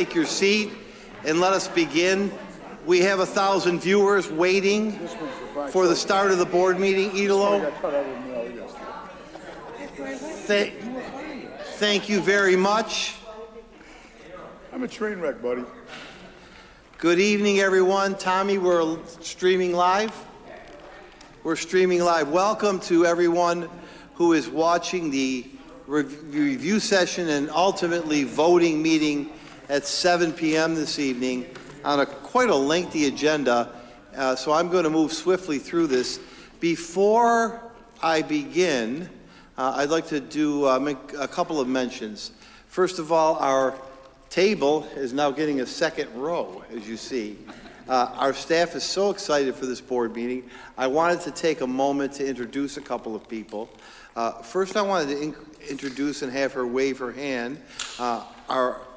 Take your seat and let us begin. We have 1,000 viewers waiting for the start of the board meeting. Idolo, thank you very much. I'm a train wreck, buddy. Good evening, everyone. Tommy, we're streaming live. We're streaming live. Welcome to everyone who is watching the review session and ultimately voting meeting at 7 p.m. this evening on quite a lengthy agenda, so I'm going to move swiftly through this. Before I begin, I'd like to make a couple of mentions. First of all, our table is now getting a second row, as you see. Our staff is so excited for this board meeting. I wanted to take a moment to introduce a couple of people. First, I wanted to introduce and have her wave her hand.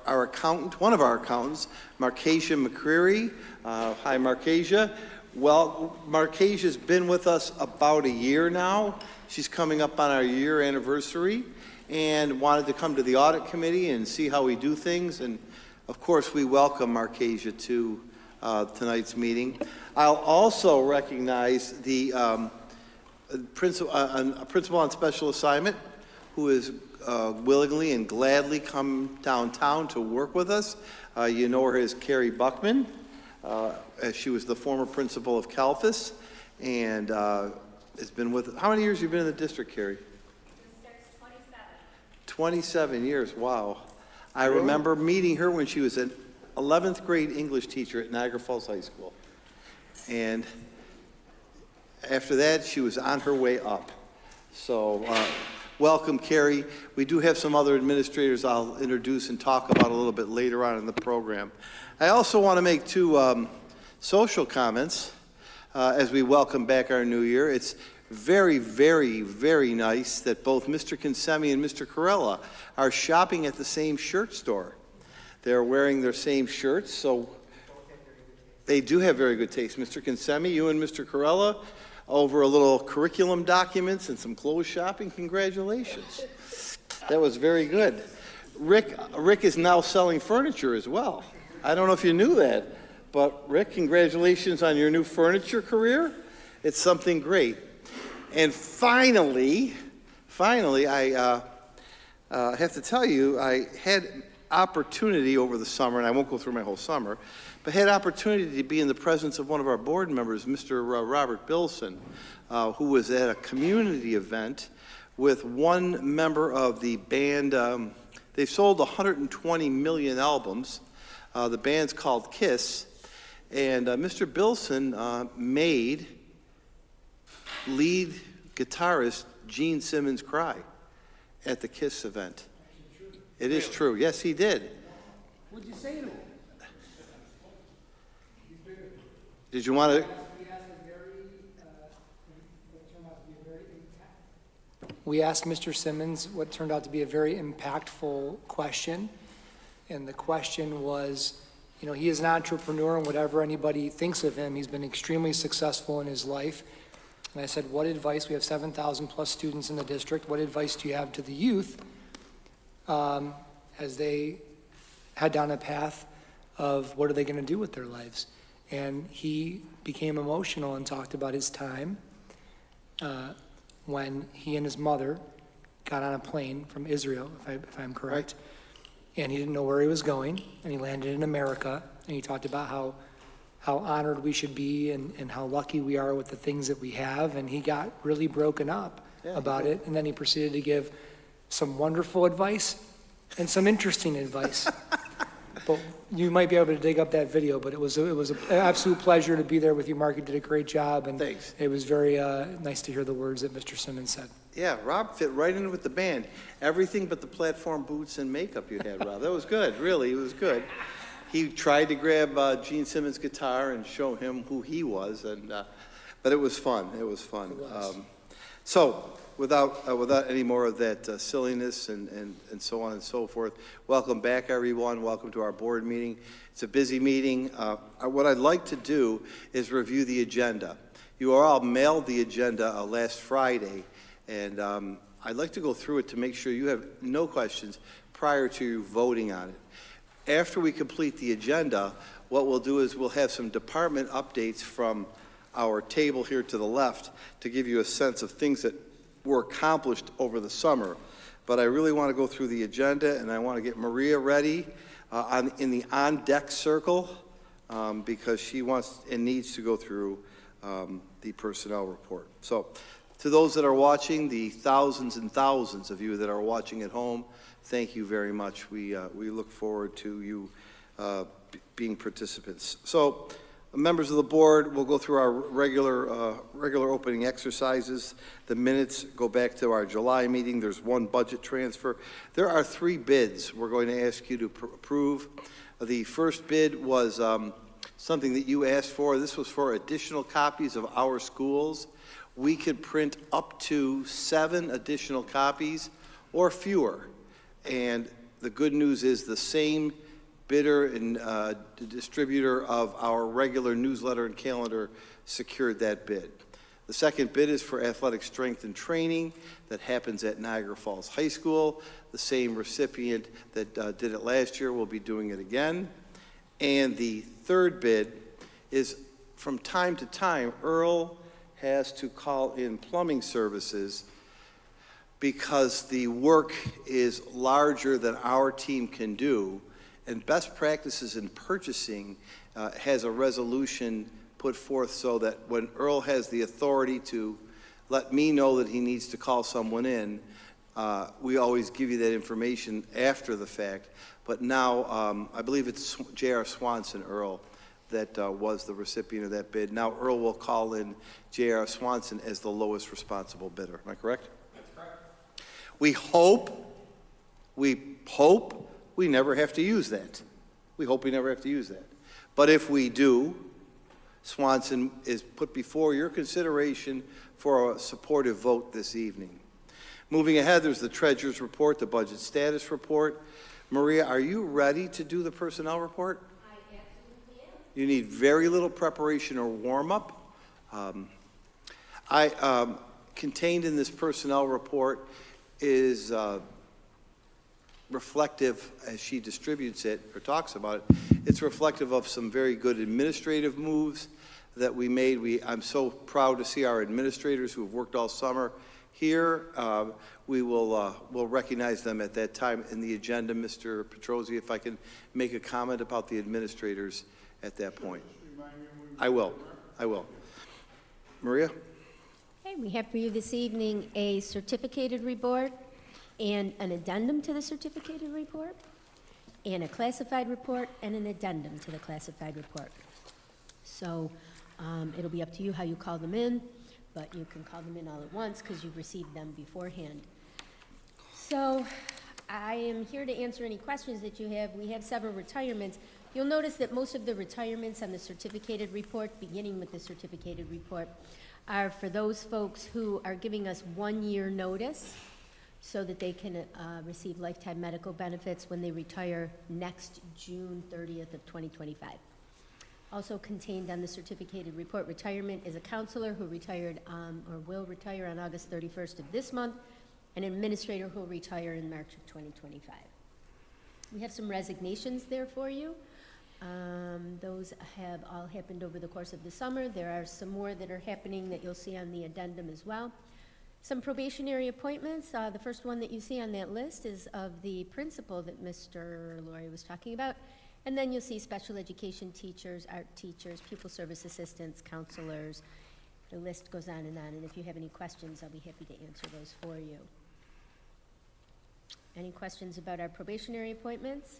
Our accountant, one of our accountants, Marcasia McCreary. Hi, Marcasia. Well, Marcasia's been with us about a year now. She's coming up on our year anniversary and wanted to come to the audit committee and see how we do things. And of course, we welcome Marcasia to tonight's meeting. I'll also recognize the principal on special assignment who is willingly and gladly come downtown to work with us. You know her as Carrie Buckman. She was the former principal of Calfus and has been with, how many years have you been in the district, Carrie? 27 years, wow. I remember meeting her when she was an 11th grade English teacher at Niagara Falls High School. And after that, she was on her way up. So welcome, Carrie. We do have some other administrators I'll introduce and talk about a little bit later on in the program. I also want to make two social comments as we welcome back our new year. It's very, very, very nice that both Mr. Consemi and Mr. Corella are shopping at the same shirt store. They're wearing their same shirts, so they do have very good taste. Mr. Consemi, you and Mr. Corella, over a little curriculum documents and some clothes shopping. Congratulations. That was very good. Rick is now selling furniture as well. I don't know if you knew that, but Rick, congratulations on your new furniture career. It's something great. And finally, I have to tell you, I had opportunity over the summer, and I won't go through my whole summer, but had opportunity to be in the presence of one of our board members, Mr. Robert Bilson, who was at a community event with one member of the band. They've sold 120 million albums. The band's called Kiss, and Mr. Bilson made lead guitarist Gene Simmons cry at the Kiss event. It is true. Yes, he did. What'd you say to him? Did you want to? We asked Mr. Simmons what turned out to be a very impactful question. And the question was, you know, he is an entrepreneur, and whatever anybody thinks of him, he's been extremely successful in his life. And I said, what advice, we have 7,000 plus students in the district, what advice do you have to the youth as they head down a path of what are they going to do with their lives? And he became emotional and talked about his time when he and his mother got on a plane from Israel, if I'm correct, and he didn't know where he was going, and he landed in America, and he talked about how honored we should be and how lucky we are with the things that we have, and he got really broken up about it, and then he proceeded to give some wonderful advice and some interesting advice. But you might be able to dig up that video, but it was an absolute pleasure to be there with you, Mark. You did a great job, and thanks. It was very nice to hear the words that Mr. Simmons said. Yeah, Rob fit right in with the band. Everything but the platform boots and makeup you had, Rob. That was good, really, it was good. He tried to grab Gene Simmons' guitar and show him who he was, but it was fun. It was fun. It was. So, without any more of that silliness and so on and so forth, welcome back, everyone. Welcome to our board meeting. It's a busy meeting. What I'd like to do is review the agenda. You all mailed the agenda last Friday, and I'd like to go through it to make sure you have no questions prior to voting on it. After we complete the agenda, what we'll do is we'll have some department updates from our table here to the left to give you a sense of things that were accomplished over the summer. But I really want to go through the agenda, and I want to get Maria ready in the on-deck circle because she wants and needs to go through the personnel report. So to those that are watching, the thousands and thousands of you that are watching at home, thank you very much. We look forward to you being participants. So, members of the board, we'll go through our regular opening exercises. The minutes go back to our July meeting. There's one budget transfer. There are 3 bids we're going to ask you to approve. The first bid was something that you asked for. This was for additional copies of Our Schools. We could print up to 7 additional copies or fewer. And the good news is the same bidder and distributor of our regular newsletter and calendar secured that bid. The second bid is for athletic strength and training that happens at Niagara Falls High School. The same recipient that did it last year will be doing it again. And the third bid is from time to time, Earl has to call in plumbing services because the work is larger than our team can do, and best practices in purchasing has a resolution put forth so that when Earl has the authority to let me know that he needs to call someone in, we always give you that information after the fact. But now, I believe it's J.R. Swanson, Earl, that was the recipient of that bid. Now Earl will call in J.R. Swanson as the lowest responsible bidder. Am I correct? We hope we never have to use that. We hope we never have to use that. But if we do, Swanson is put before your consideration for a supportive vote this evening. Moving ahead, there's the treasurer's report, the budget status report. Maria, are you ready to do the personnel report? I absolutely am. You need very little preparation or warm-up. Contained in this personnel report is reflective, as she distributes it or talks about it, it's reflective of some very good administrative moves that we made. I'm so proud to see our administrators who have worked all summer here. We'll recognize them at that time in the agenda. Mr. Petrosi, if I can make a comment about the administrators at that point. I will. Maria? Okay, we have for you this evening a certificated report and an addendum to the certificated report, and a classified report and an addendum to the classified report. So it'll be up to you how you call them in, but you can call them in all at once because you've received them beforehand. So I am here to answer any questions that you have. We have several retirements. You'll notice that most of the retirements on the certificated report, beginning with the certificated report, are for those folks who are giving us 1 year notice so that they can receive lifetime medical benefits when they retire next June 30th of 2025. Also contained on the certificated report, retirement is a counselor who retired or will retire on August 31st of this month, an administrator who will retire in March of 2025. We have some resignations there for you. Those have all happened over the course of the summer. There are some more that are happening that you'll see on the addendum as well. Some probationary appointments. The first one that you see on that list is of the principal that Mr. Laurie was talking about. And then you'll see special education teachers, art teachers, pupil service assistants, counselors. The list goes on. And if you have any questions, I'll be happy to answer those for you. Any questions about our probationary appointments?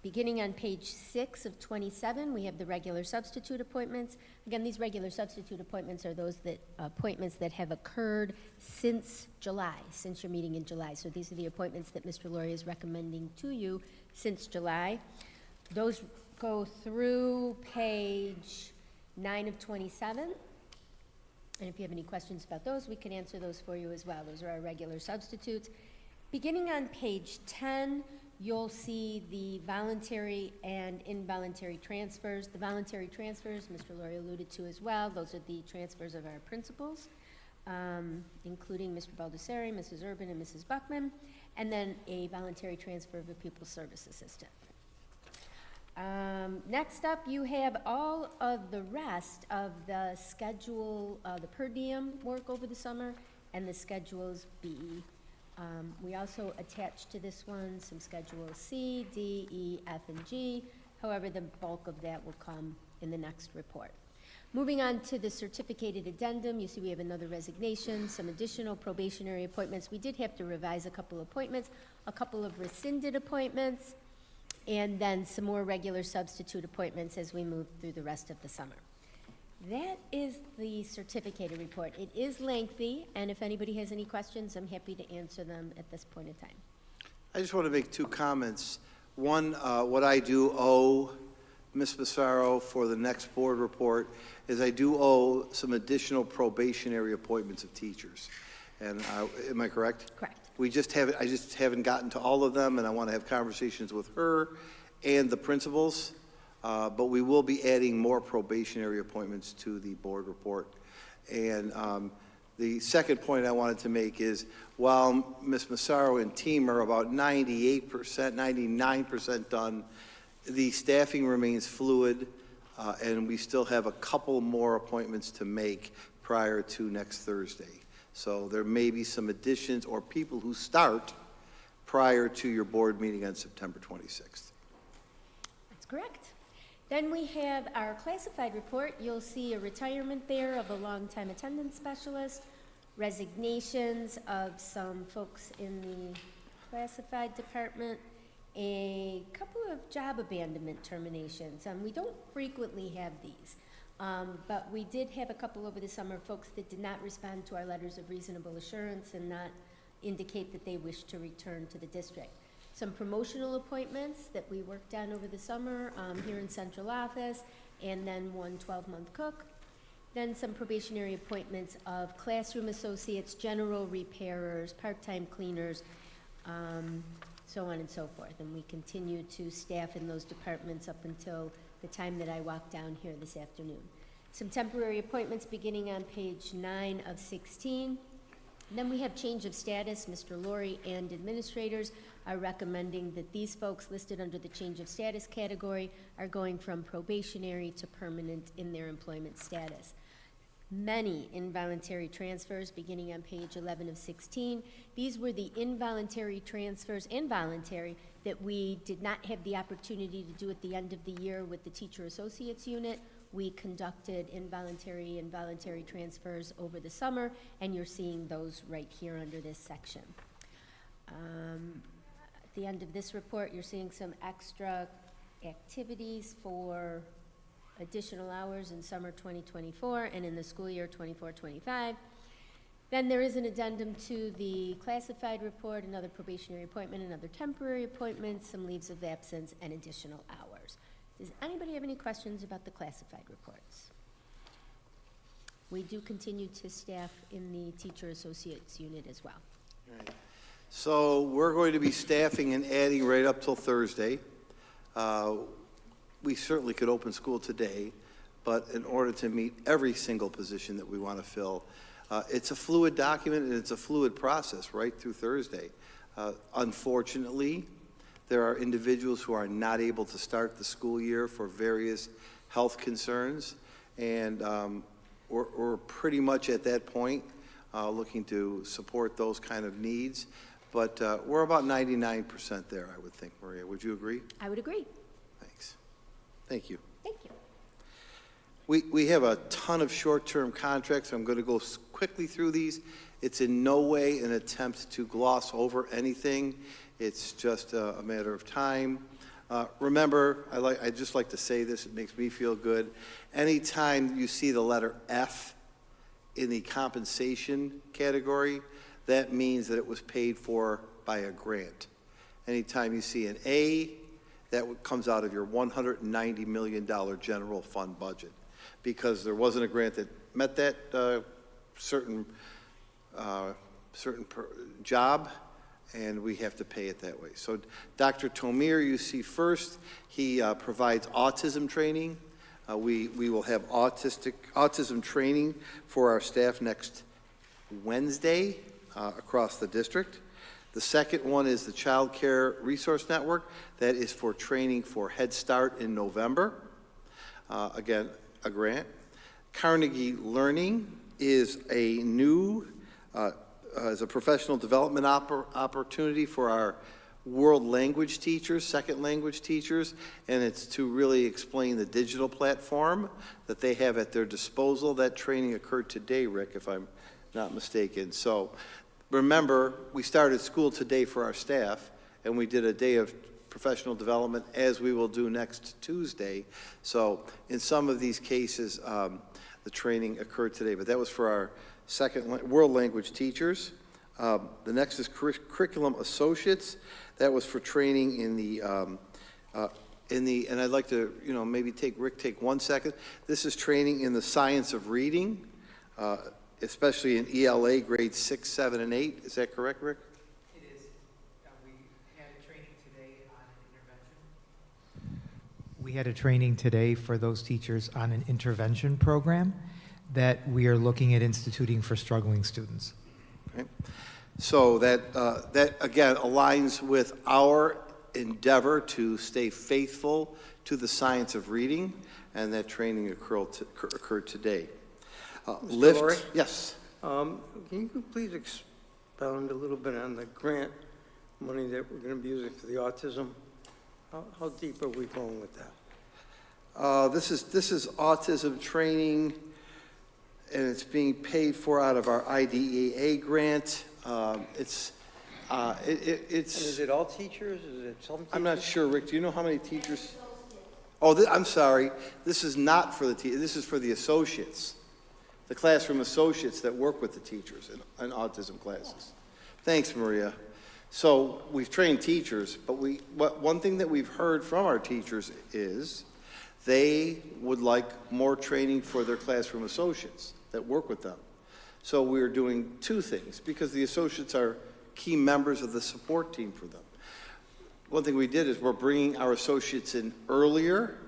Beginning on page 6 of 27, we have the regular substitute appointments. Again, these regular substitute appointments are those appointments that have occurred since July, since your meeting in July. So these are the appointments that Mr. Laurie is recommending to you since July. Those go through page 9 of 27. And if you have any questions about those, we can answer those for you as well. Those are our regular substitutes. Beginning on page 10, you'll see the voluntary and involuntary transfers. The voluntary transfers, Mr. Laurie alluded to as well. Those are the transfers of our principals, including Mr. Baldessari, Mrs. Urban, and Mrs. Buckman, and then a voluntary transfer of a pupil service assistant. Next up, you have all of the rest of the schedule, the per diem work over the summer, and the Schedules B. We also attached to this one some Schedule C, D, E, F, and G. However, the bulk of that will come in the next report. Moving on to the certificated addendum, you see we have another resignation, some additional probationary appointments. We did have to revise a couple appointments, a couple of rescinded appointments, and then some more regular substitute appointments as we move through the rest of the summer. That is the certificated report. It is lengthy, and if anybody has any questions, I'm happy to answer them at this point in time. I just want to make two comments. One, what I do owe Ms. Massaro for the next board report is I do owe some additional probationary appointments of teachers. And am I correct? Correct. I just haven't gotten to all of them, and I want to have conversations with her and the principals. But we will be adding more probationary appointments to the board report. And the second point I wanted to make is while Ms. Massaro and team are about 98%, 99% done, the staffing remains fluid, and we still have a couple more appointments to make prior to next Thursday. So there may be some additions or people who start prior to your board meeting on September 26th. That's correct. Then we have our classified report. You'll see a retirement there of a longtime attendance specialist, resignations of some folks in the classified department, a couple of job abandonment terminations. We don't frequently have these, but we did have a couple over the summer, folks that did not respond to our letters of reasonable assurance and not indicate that they wish to return to the district. Some promotional appointments that we worked on over the summer here in central office, and then one 12-month cook. Then some probationary appointments of classroom associates, general repairers, part-time cleaners, so on and so forth. And we continue to staff in those departments up until the time that I walk down here this afternoon. Some temporary appointments beginning on page 9 of 16. Then we have change of status. Mr. Laurie and administrators are recommending that these folks listed under the change of status category are going from probationary to permanent in their employment status. Many involuntary transfers beginning on page 11 of 16. These were the involuntary transfers and voluntary that we did not have the opportunity to do at the end of the year with the teacher associates unit. We conducted involuntary and voluntary transfers over the summer, and you're seeing those right here under this section. At the end of this report, you're seeing some extra activities for additional hours in summer 2024 and in the school year 24-25. Then there is an addendum to the classified report, another probationary appointment, another temporary appointment, some leaves of absence, and additional hours. Does anybody have any questions about the classified reports? We do continue to staff in the teacher associates unit as well. Right. So we're going to be staffing and adding right up till Thursday. We certainly could open school today, but in order to meet every single position that we want to fill, it's a fluid document and it's a fluid process right through Thursday. Unfortunately, there are individuals who are not able to start the school year for various health concerns, and we're pretty much at that point looking to support those kind of needs. But we're about 99% there, I would think, Maria. Would you agree? I would agree. Thanks. Thank you. Thank you. We have a ton of short-term contracts. I'm going to go quickly through these. It's in no way an attempt to gloss over anything. It's just a matter of time. Remember, I just like to say this, it makes me feel good. Anytime you see the letter F in the compensation category, that means that it was paid for by a grant. Anytime you see an A, that comes out of your $190 million general fund budget, because there wasn't a grant that met that certain job, and we have to pay it that way. So Dr. Tomir, you see first, he provides autism training. We will have autism training for our staff next Wednesday across the district. The second one is the Child Care Resource Network. That is for training for Head Start in November. Again, a grant. Carnegie Learning is a new, is a professional development opportunity for our world language teachers, second language teachers, and it's to really explain the digital platform that they have at their disposal. That training occurred today, Rick, if I'm not mistaken. So remember, we started school today for our staff, and we did a day of professional development, as we will do next Tuesday. So in some of these cases, the training occurred today, but that was for our world language teachers. The next is Curriculum Associates. That was for training in the, and I'd like to, maybe take 1 second. This is training in the science of reading, especially in ELA grades 6, 7, and 8. Is that correct, Rick? It is. We had a training today on an intervention. We had a training today for those teachers on an intervention program that we are looking at instituting for struggling students. Okay. So that again aligns with our endeavor to stay faithful to the science of reading, and that training occurred today. Mr. Laurie? Yes. Can you please expound a little bit on the grant money that we're going to be using for the autism? How deep are we going with that? This is autism training, and it's being paid for out of our IDEA grant. It's And is it all teachers? Is it some teachers? I'm not sure, Rick. Do you know how many teachers? Oh, I'm sorry. This is not for the teachers. This is for the associates, the classroom associates that work with the teachers in autism classes. Thanks, Maria. So we've trained teachers, but one thing that we've heard from our teachers is they would like more training for their classroom associates that work with them. So we're doing two things, because the associates are key members of the support team for them. One thing we did is we're bringing our associates in earlier.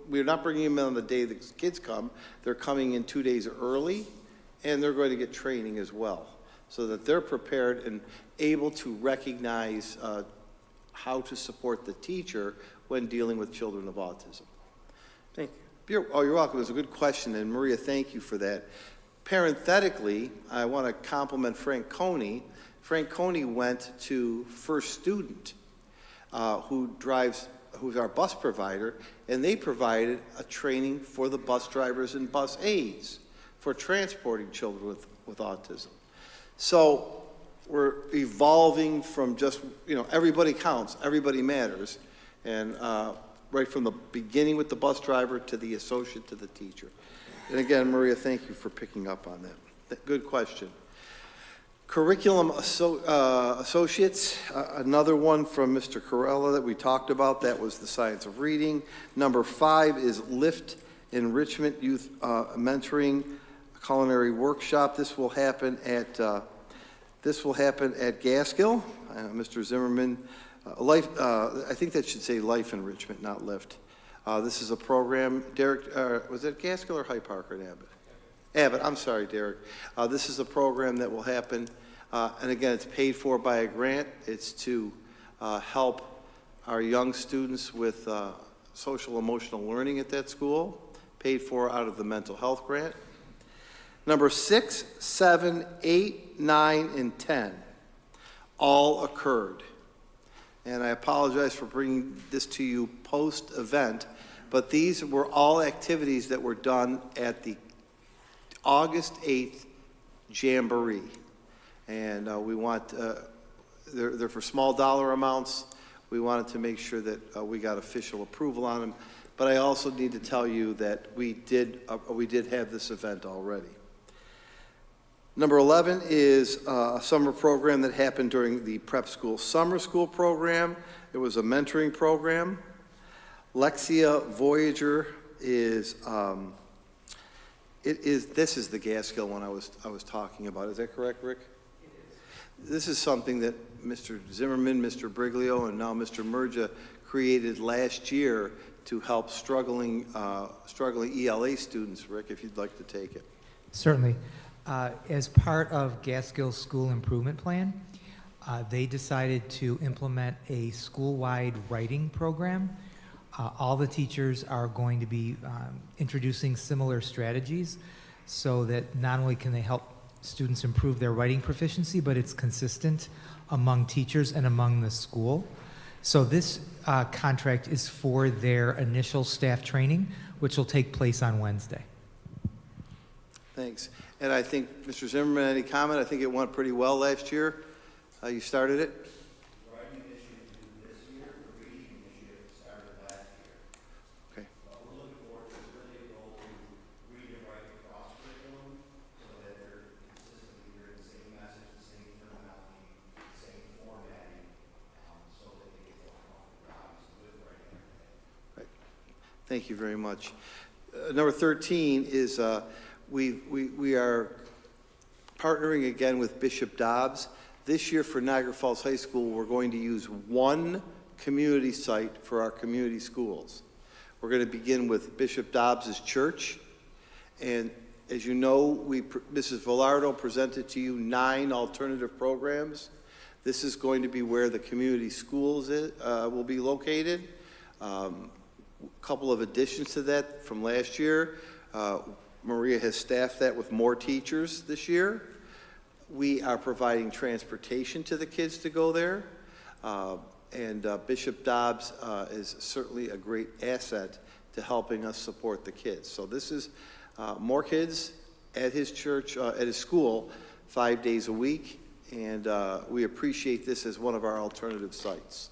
We're not bringing them in on the day the kids come. They're coming in 2 days early, and they're going to get training as well, so that they're prepared and able to recognize how to support the teacher when dealing with children of autism. Thank You're welcome. It was a good question, and Maria, thank you for that. Parenthetically, I want to compliment Frank Coney. Frank Coney went to First Student, who's our bus provider, and they provided a training for the bus drivers and bus aides for transporting children with autism. So we're evolving from just, everybody counts, everybody matters, and right from the beginning with the bus driver to the associate to the teacher. And again, Maria, thank you for picking up on that. Good question. Curriculum Associates, another one from Mr. Corella that we talked about. That was the science of reading. Number 5 is Lift Enrichment Youth Mentoring Culinary Workshop. This will happen at Gaskill. Mr. Zimmerman, I think that should say Life Enrichment, not Lift. This is a program, Derek, was it Gaskill or Hyde Park or Abbott? Abbott, I'm sorry, Derek. This is a program that will happen, and again, it's paid for by a grant. It's to help our young students with social emotional learning at that school, paid for out of the mental health grant. Number 6, 7, 8, 9, and 10 all occurred. And I apologize for bringing this to you post-event, but these were all activities that were done at the August 8th Jamboree. And we want, they're for small dollar amounts. We wanted to make sure that we got official approval on them. But I also need to tell you that we did have this event already. Number 11 is a summer program that happened during the prep school summer school program. It was a mentoring program. Lexia Voyager is, this is the Gaskill one I was talking about. Is that correct, Rick? It is. This is something that Mr. Zimmerman, Mr. Briglio, and now Mr. Merja created last year to help struggling ELA students. Rick, if you'd like to take it. Certainly. As part of Gaskill's school improvement plan, They decided to implement a school-wide writing program. All the teachers are going to be introducing similar strategies so that not only can they help students improve their writing proficiency, but it's consistent among teachers and among the school. So this contract is for their initial staff training, which will take place on Wednesday. Thanks. And I think, Mr. Zimmerman, any comment? I think it went pretty well last year. You started it? Writing initiative this year, the reading initiative started last year. Okay. We're looking forward to really able to read and write across curriculum so that they're consistently hearing the same message, the same terminology, the same formatting, so that they get more jobs with writing every day. Right. Thank you very much. Number 13 is we are partnering again with Bishop Dobbs. This year for Niagara Falls High School, we're going to use one community site for our community schools. We're going to begin with Bishop Dobbs' church. And as you know, Mrs. Villardo presented to you 9 alternative programs. This is going to be where the community schools will be located. A couple of additions to that from last year. Maria has staffed that with more teachers this year. We are providing transportation to the kids to go there. And Bishop Dobbs is certainly a great asset to helping us support the kids. So this is more kids at his church, at his school, 5 days a week. And we appreciate this as one of our alternative sites.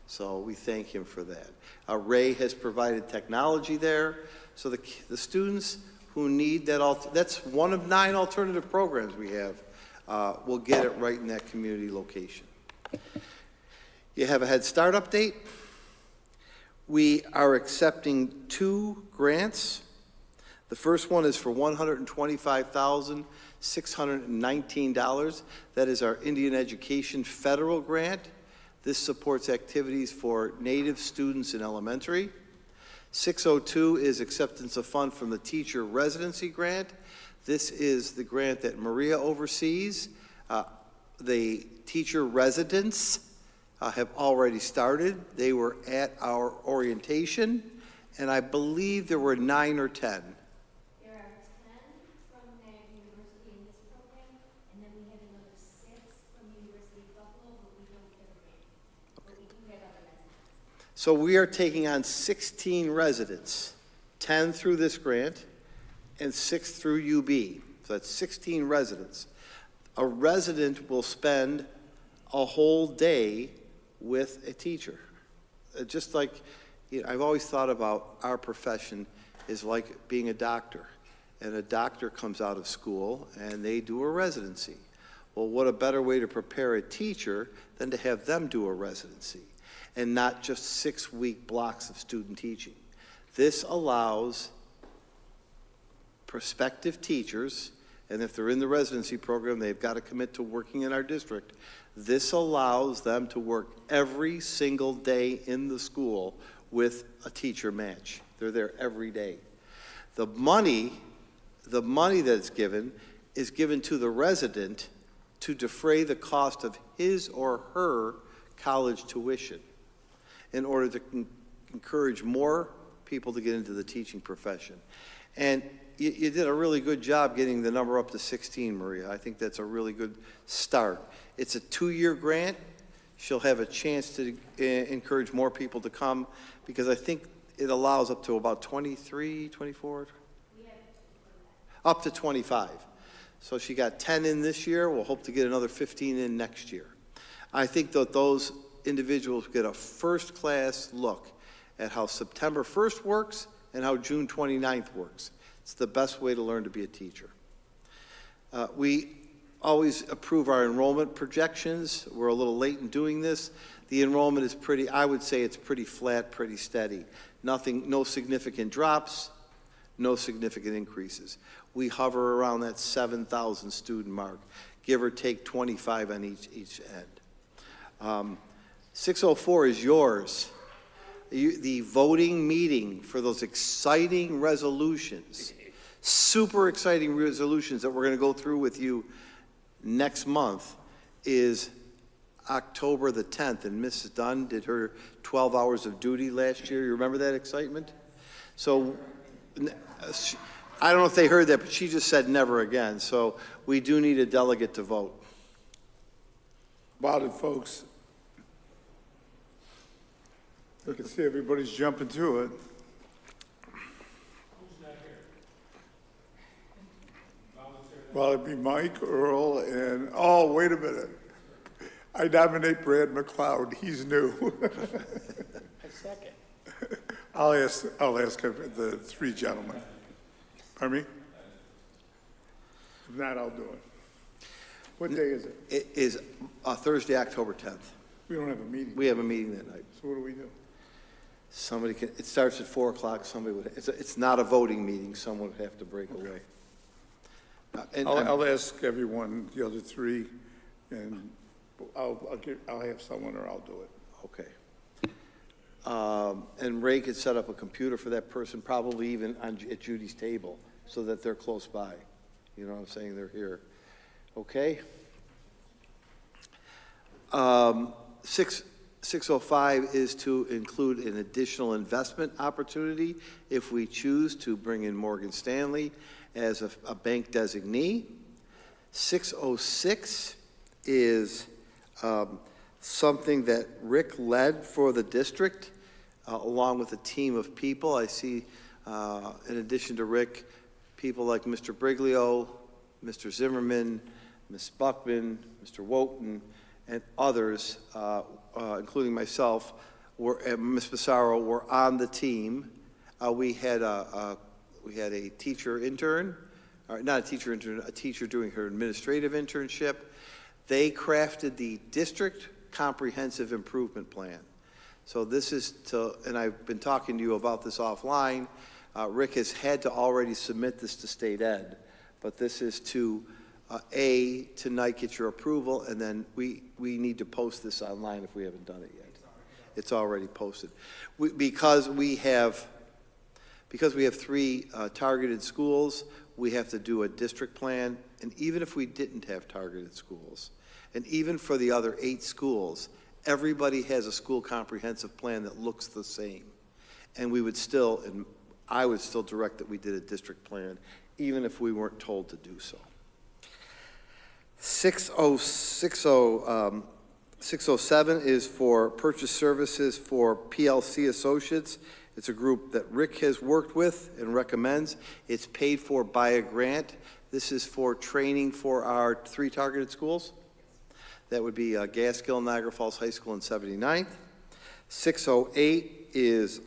So we thank him for that. Ray has provided technology there. So the students who need that, that's one of 9 alternative programs we have. We'll get it right in that community location. You have a Head Start update. We are accepting 2 grants. The first one is for $125,619. That is our Indian Education Federal Grant. This supports activities for Native students in elementary. 602 is acceptance of fund from the Teacher Residency Grant. This is the grant that Maria oversees. The teacher residents have already started. They were at our orientation, and I believe there were 9 or 10. There are 10 from Mag University in this program, and then we have another 6 from the University of Buffalo, but we don't get a grant. But we do have other residents. So we are taking on 16 residents, 10 through this grant, and 6 through UB. So that's 16 residents. A resident will spend a whole day with a teacher. Just like, I've always thought about our profession is like being a doctor. And a doctor comes out of school and they do a residency. Well, what a better way to prepare a teacher than to have them do a residency and not just 6-week blocks of student teaching. This allows prospective teachers, and if they're in the residency program, they've got to commit to working in our district. This allows them to work every single day in the school with a teacher match. They're there every day. The money that's given is given to the resident to defray the cost of his or her college tuition in order to encourage more people to get into the teaching profession. And you did a really good job getting the number up to 16, Maria. I think that's a really good start. It's a 2-year grant. She'll have a chance to encourage more people to come because I think it allows up to about 23, 24, up to 25. So she got 10 in this year. We'll hope to get another 15 in next year. I think that those individuals get a first-class look at how September 1st works and how June 29th works. It's the best way to learn to be a teacher. We always approve our enrollment projections. We're a little late in doing this. The enrollment is pretty, I would say it's pretty flat, pretty steady. No significant drops, no significant increases. We hover around that 7,000 student mark, give or take 25 on each end. 604 is yours. The voting meeting for those exciting resolutions, super exciting resolutions that we're going to go through with you next month is October the 10th, and Mrs. Dunn did her 12 hours of duty last year. You remember that excitement? So, I don't know if they heard that, but she just said never again. So we do need a delegate to vote. About it, folks. You can see everybody's jumping to it. Well, it'd be Mike, Earl, and, oh, wait a minute. I nominate Brad McLeod. He's new. I'll ask the three gentlemen. Pardon me? If not, I'll do it. What day is it? It is Thursday, October 10th. We don't have a meeting. We have a meeting that night. So what do we do? Somebody can, it starts at 4 o'clock. Somebody would, it's not a voting meeting. Someone would have to break away. And I'll ask everyone, the other three, and I'll have someone or I'll do it. okay. And Ray could set up a computer for that person, probably even at Judy's table, so that they're close by. You know what I'm saying? They're here. Okay? 605 is to include an additional investment opportunity if we choose to bring in Morgan Stanley as a bank designee. 606 is something that Rick led for the district, along with a team of people. I see, in addition to Rick, people like Mr. Briglio, Mr. Zimmerman, Ms. Buckman, Mr. Woughton, and others, including myself, and Ms. Pissarro, were on the team. We had a teacher intern, or not a teacher intern, a teacher doing her administrative internship. They crafted the district comprehensive improvement plan. So this is to, and I've been talking to you about this offline. Rick has had to already submit this to state ed, but this is to tonight get your approval, and then we need to post this online if we haven't done it yet. It's already posted. Because we have 3 targeted schools, we have to do a district plan, and even if we didn't have targeted schools, and even for the other 8 schools, everybody has a school comprehensive plan that looks the same. And we would still, and I would still direct that we did a district plan, even if we weren't told to do so. 607 is for purchase services for PLC Associates. It's a group that Rick has worked with and recommends. It's paid for by a grant. This is for training for our 3 targeted schools. That would be Gaskill, Niagara Falls High School, and 79th. 608 is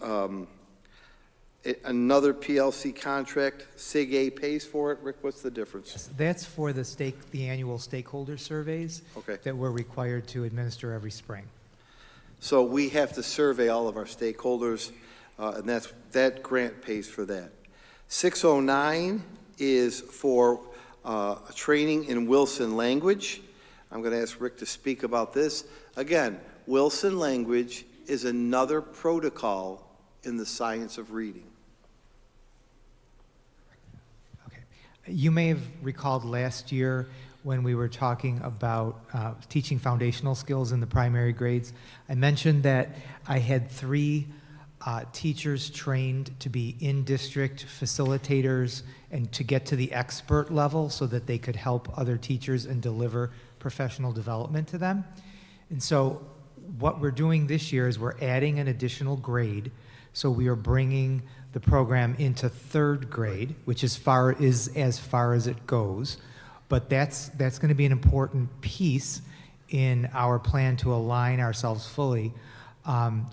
another PLC contract. SIG-A pays for it. Rick, what's the difference? That's for the annual stakeholder surveys Okay. that we're required to administer every spring. So we have to survey all of our stakeholders, and that grant pays for that. 609 is for training in Wilson language. I'm going to ask Rick to speak about this. Again, Wilson language is another protocol in the science of reading. Okay. You may have recalled last year when we were talking about teaching foundational skills in the primary grades. I mentioned that I had 3 teachers trained to be in-district facilitators and to get to the expert level so that they could help other teachers and deliver professional development to them. And so what we're doing this year is we're adding an additional grade. So we are bringing the program into 3rd grade, which is as far as it goes. But that's going to be an important piece in our plan to align ourselves fully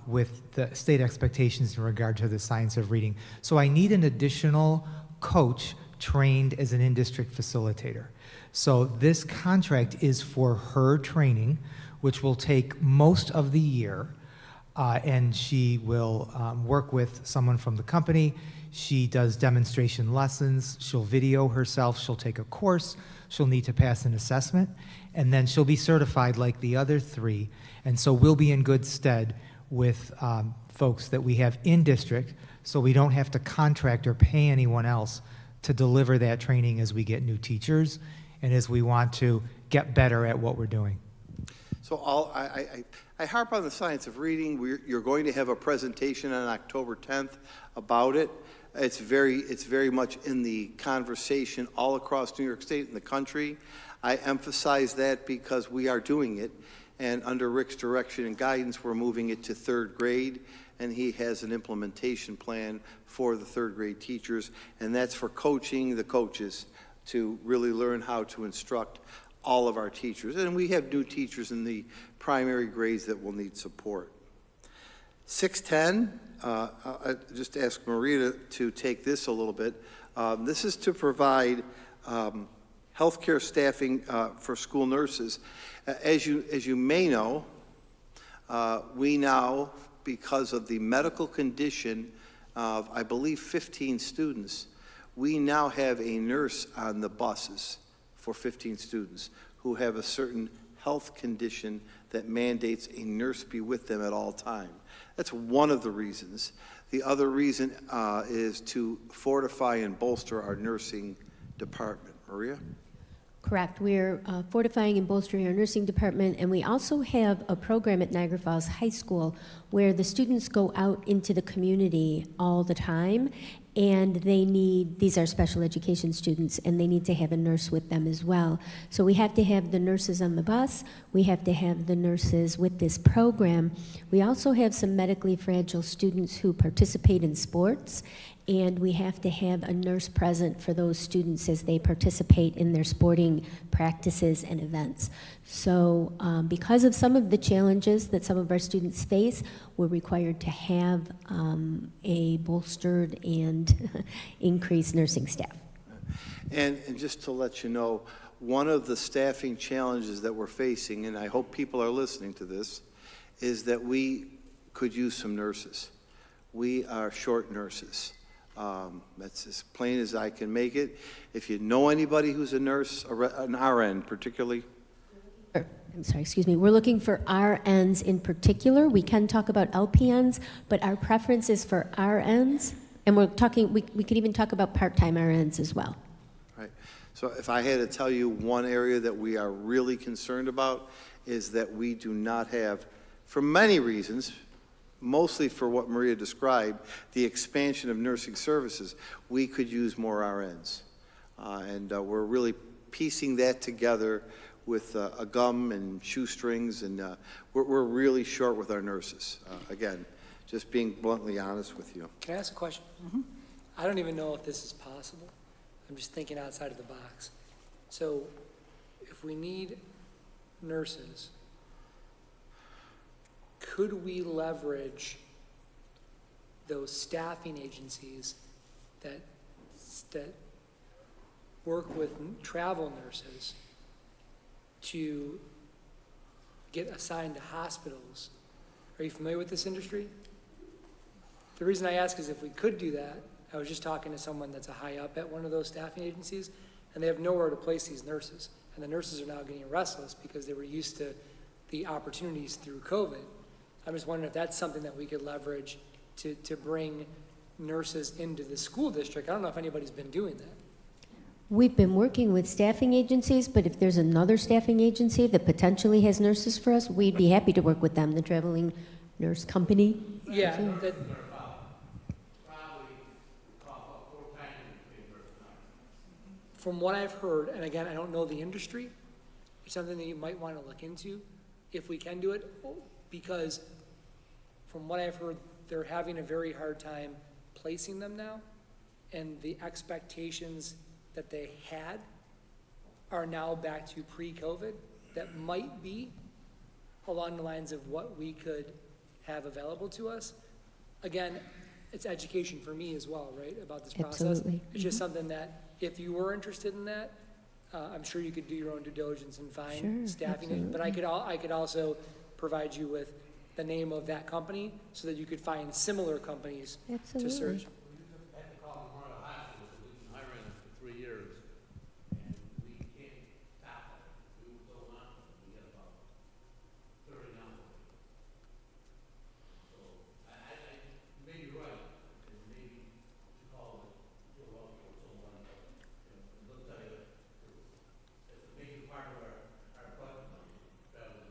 with the state expectations in regard to the science of reading. So I need an additional coach trained as an in-district facilitator. So this contract is for her training, which will take most of the year, and she will work with someone from the company. She does demonstration lessons. She'll video herself. She'll take a course. She'll need to pass an assessment, and then she'll be certified like the other 3. And so we'll be in good stead with folks that we have in district, so we don't have to contract or pay anyone else to deliver that training as we get new teachers and as we want to get better at what we're doing. So I harp on the science of reading. You're going to have a presentation on October 10th about it. It's very much in the conversation all across New York State and the country. I emphasize that because we are doing it, and under Rick's direction and guidance, we're moving it to third grade, and he has an implementation plan for the third grade teachers, and that's for coaching the coaches to really learn how to instruct all of our teachers. And we have new teachers in the primary grades that will need support. 610, I just ask Maria to take this a little bit. This is to provide healthcare staffing for school nurses. As you may know, we now, because of the medical condition of, I believe, 15 students, we now have a nurse on the buses for 15 students who have a certain health condition that mandates a nurse be with them at all time. That's one of the reasons. The other reason is to fortify and bolster our nursing department. Maria? Correct. We're fortifying and bolstering our nursing department, and we also have a program at Niagara Falls High School where the students go out into the community all the time, and these are special education students, and they need to have a nurse with them as well. So we have to have the nurses on the bus, we have to have the nurses with this program. We also have some medically fragile students who participate in sports, and we have to have a nurse present for those students as they participate in their sporting practices and events. So because of some of the challenges that some of our students face, we're required to have a bolstered and increased nursing staff. And just to let you know, one of the staffing challenges that we're facing, and I hope people are listening to this, is that we could use some nurses. We are short nurses. That's as plain as I can make it. If you know anybody who's a nurse, an RN particularly. I'm sorry, excuse me. We're looking for RNs in particular. We can talk about LPNs, but our preference is for RNs. And we're talking, we could even talk about part-time RNs as well. Right. So if I had to tell you one area that we are really concerned about is that we do not have, for many reasons, mostly for what Maria described, the expansion of nursing services, we could use more RNs. And we're really piecing that together with a gum and shoestrings, and we're really short with our nurses. Again, just being bluntly honest with you. Can I ask a question? I don't even know if this is possible. I'm just thinking outside of the box. So if we need nurses, could we leverage those staffing agencies that work with travel nurses to get assigned to hospitals? Are you familiar with this industry? The reason I ask is if we could do that, I was just talking to someone that's a high up at one of those staffing agencies, and they have nowhere to place these nurses. And the nurses are now getting restless because they were used to the opportunities through COVID. I'm just wondering if that's something that we could leverage to bring nurses into the school district. I don't know if anybody's been doing that. We've been working with staffing agencies, but if there's another staffing agency that potentially has nurses for us, we'd be happy to work with them, the traveling nurse company. Yeah, that, from what I've heard, and again, I don't know the industry, it's something that you might want to look into if we can do it, because from what I've heard, they're having a very hard time placing them now, and the expectations that they had are now back to pre-COVID that might be along the lines of what we could have available to us. Again, it's education for me as well, right, about this process. Absolutely. It's just something that if you were interested in that, I'm sure you could do your own due diligence and find Sure, staffing. But I could also provide you with the name of that company so that you could find similar companies to Absolutely. search.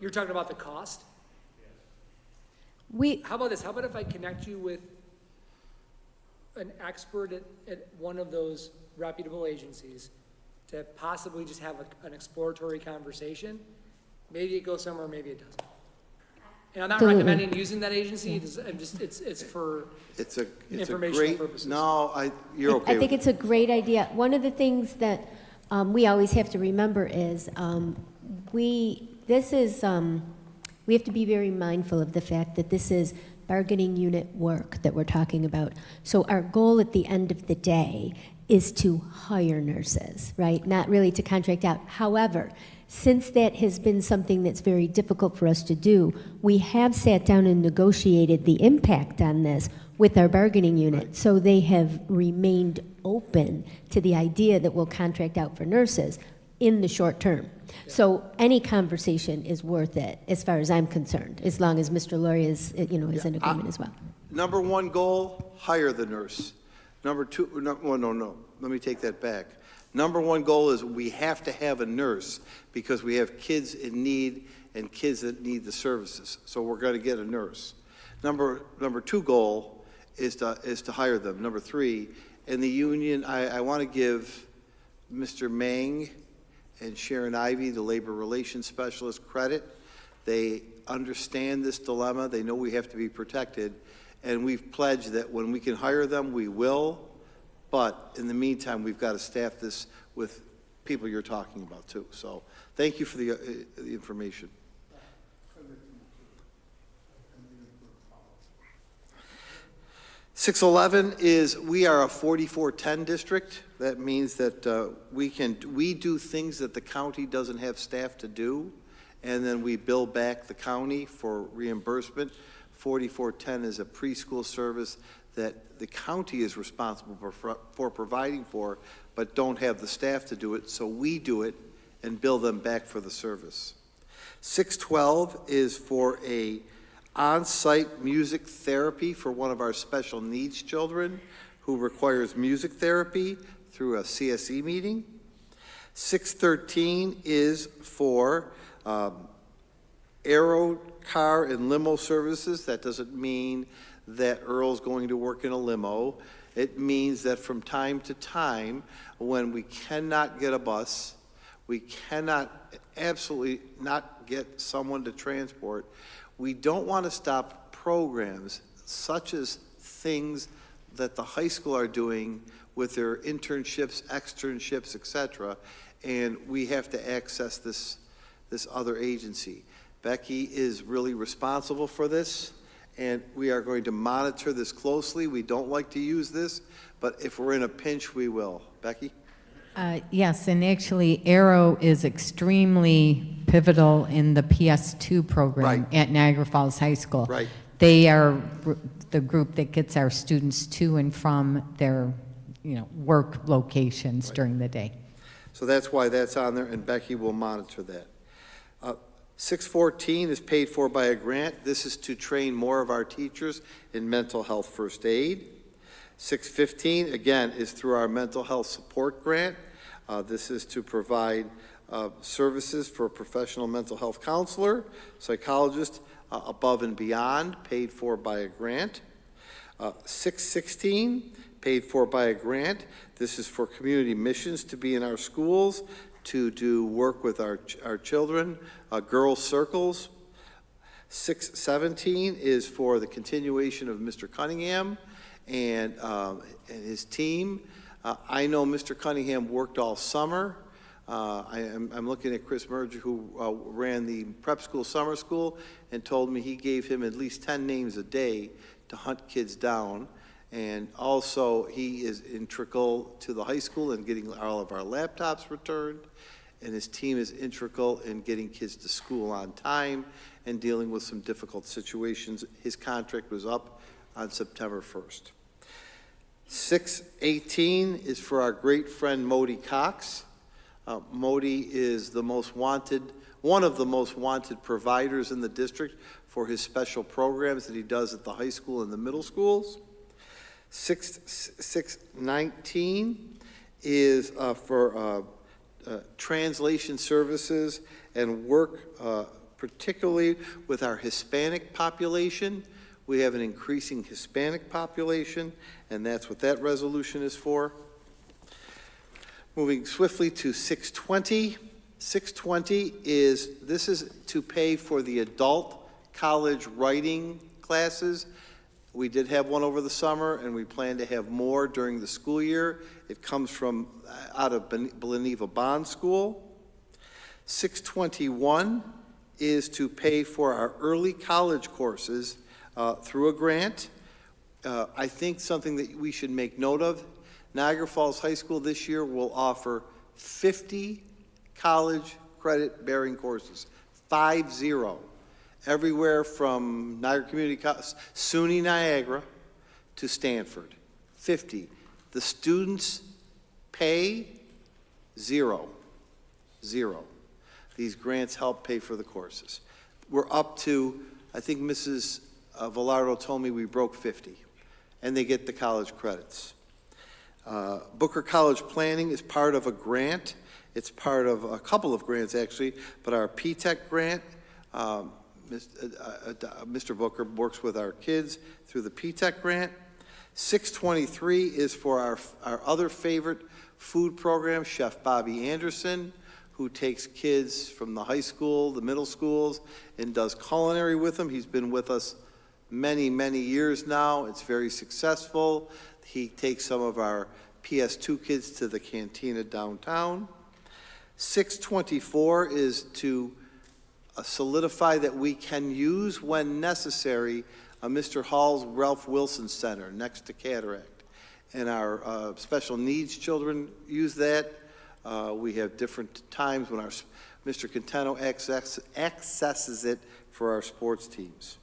You're talking about the cost? We, How about this? How about if I connect you with an expert at one of those reputable agencies to possibly just have an exploratory conversation? Maybe it goes somewhere, maybe it doesn't. And I'm not Absolutely. recommending using that agency, it's for It's a informational great, purposes. no, you're okay I think with it's a great idea. One of the things that we always have to remember is we have to be very mindful of the fact that this is bargaining unit work that we're talking about. So our goal at the end of the day is to hire nurses, right? Not really to contract out. However, since that has been something that's very difficult for us to do, we have sat down and negotiated the impact on this with our bargaining unit. So they have remained open to the idea that we'll contract out for nurses in the short term. So any conversation is worth it, as far as I'm concerned, as long as Mr. Laurie is in agreement as well. Number one goal, hire the nurse. Number two, no, let me take that back. Number one goal is we have to have a nurse because we have kids in need and kids that need the services. So we're going to get a nurse. Number two goal is to hire them. Number three, in the union, I want to give Mr. Mang and Sharon Ivy, the labor relations specialist, credit. They understand this dilemma. They know we have to be protected. And we've pledged that when we can hire them, we will. But in the meantime, we've got to staff this with people you're talking about too. So thank you for the information. 611 is we are a 4410 district. That means that we do things that the county doesn't have staff to do, and then we bill back the county for reimbursement. 4410 is a preschool service that the county is responsible for providing for, but don't have the staff to do it, so we do it and bill them back for the service. 612 is for a on-site music therapy for one of our special needs children who requires music therapy through a CSE meeting. 613 is for Aero car and limo services. That doesn't mean that Earl's going to work in a limo. It means that from time to time, when we cannot get a bus, we cannot absolutely not get someone to transport, we don't want to stop programs such as things that the high school are doing with their internships, externships, etc., and we have to access this other agency. Becky is really responsible for this, and we are going to monitor this closely. We don't like to use this, but if we're in a pinch, we will. Becky? Yes, and actually, Aero is extremely pivotal in the PS2 program Right. at Niagara Falls High School. Right. They are the group that gets our students to and from their, work locations during the day. So that's why that's on there, and Becky will monitor that. 614 is paid for by a grant. This is to train more of our teachers in mental health first aid. 615, again, is through our mental health support grant. This is to provide services for a professional mental health counselor, psychologist, above and beyond, paid for by a grant. 616, paid for by a grant. This is for community missions to be in our schools, to do work with our children, girls' circles. 617 is for the continuation of Mr. Cunningham and his team. I know Mr. Cunningham worked all summer. I'm looking at Chris Merger, who ran the prep school summer school, and told me he gave him at least 10 names a day to hunt kids down. And also, he is integral to the high school in getting all of our laptops returned. And his team is integral in getting kids to school on time and dealing with some difficult situations. His contract was up on September 1st. 618 is for our great friend Modi Cox. Modi is one of the most wanted providers in the district for his special programs that he does at the high school and the middle schools. 619 is for translation services and work particularly with our Hispanic population. We have an increasing Hispanic population, and that's what that resolution is for. Moving swiftly to 620. 620 this is to pay for the adult college writing classes. We did have one over the summer, and we plan to have more during the school year. It comes from out of Bleneva Bond School. 621 is to pay for our early college courses through a grant. I think something that we should make note of, Niagara Falls High School this year will offer 50 college credit-bearing courses, 50, everywhere from Niagara Community College, SUNY Niagara to Stanford, 50. The students pay zero. These grants help pay for the courses. We're up to, I think Mrs. Velardo told me we broke 50, and they get the college credits. Booker College Planning is part of a grant. It's part of a couple of grants, actually, but our P-TECH grant, Mr. Booker works with our kids through the P-TECH grant. 623 is for our other favorite food program, Chef Bobby Anderson, who takes kids from the high school, the middle schools, and does culinary with them. He's been with us many, many years now. It's very successful. He takes some of our PS2 kids to the cantina downtown. 624 is to solidify that we can use, when necessary, Mr. Hall's Ralph Wilson Center next to Cataract. And our special needs children use that. We have different times when Mr. Contento accesses it for our sports teams.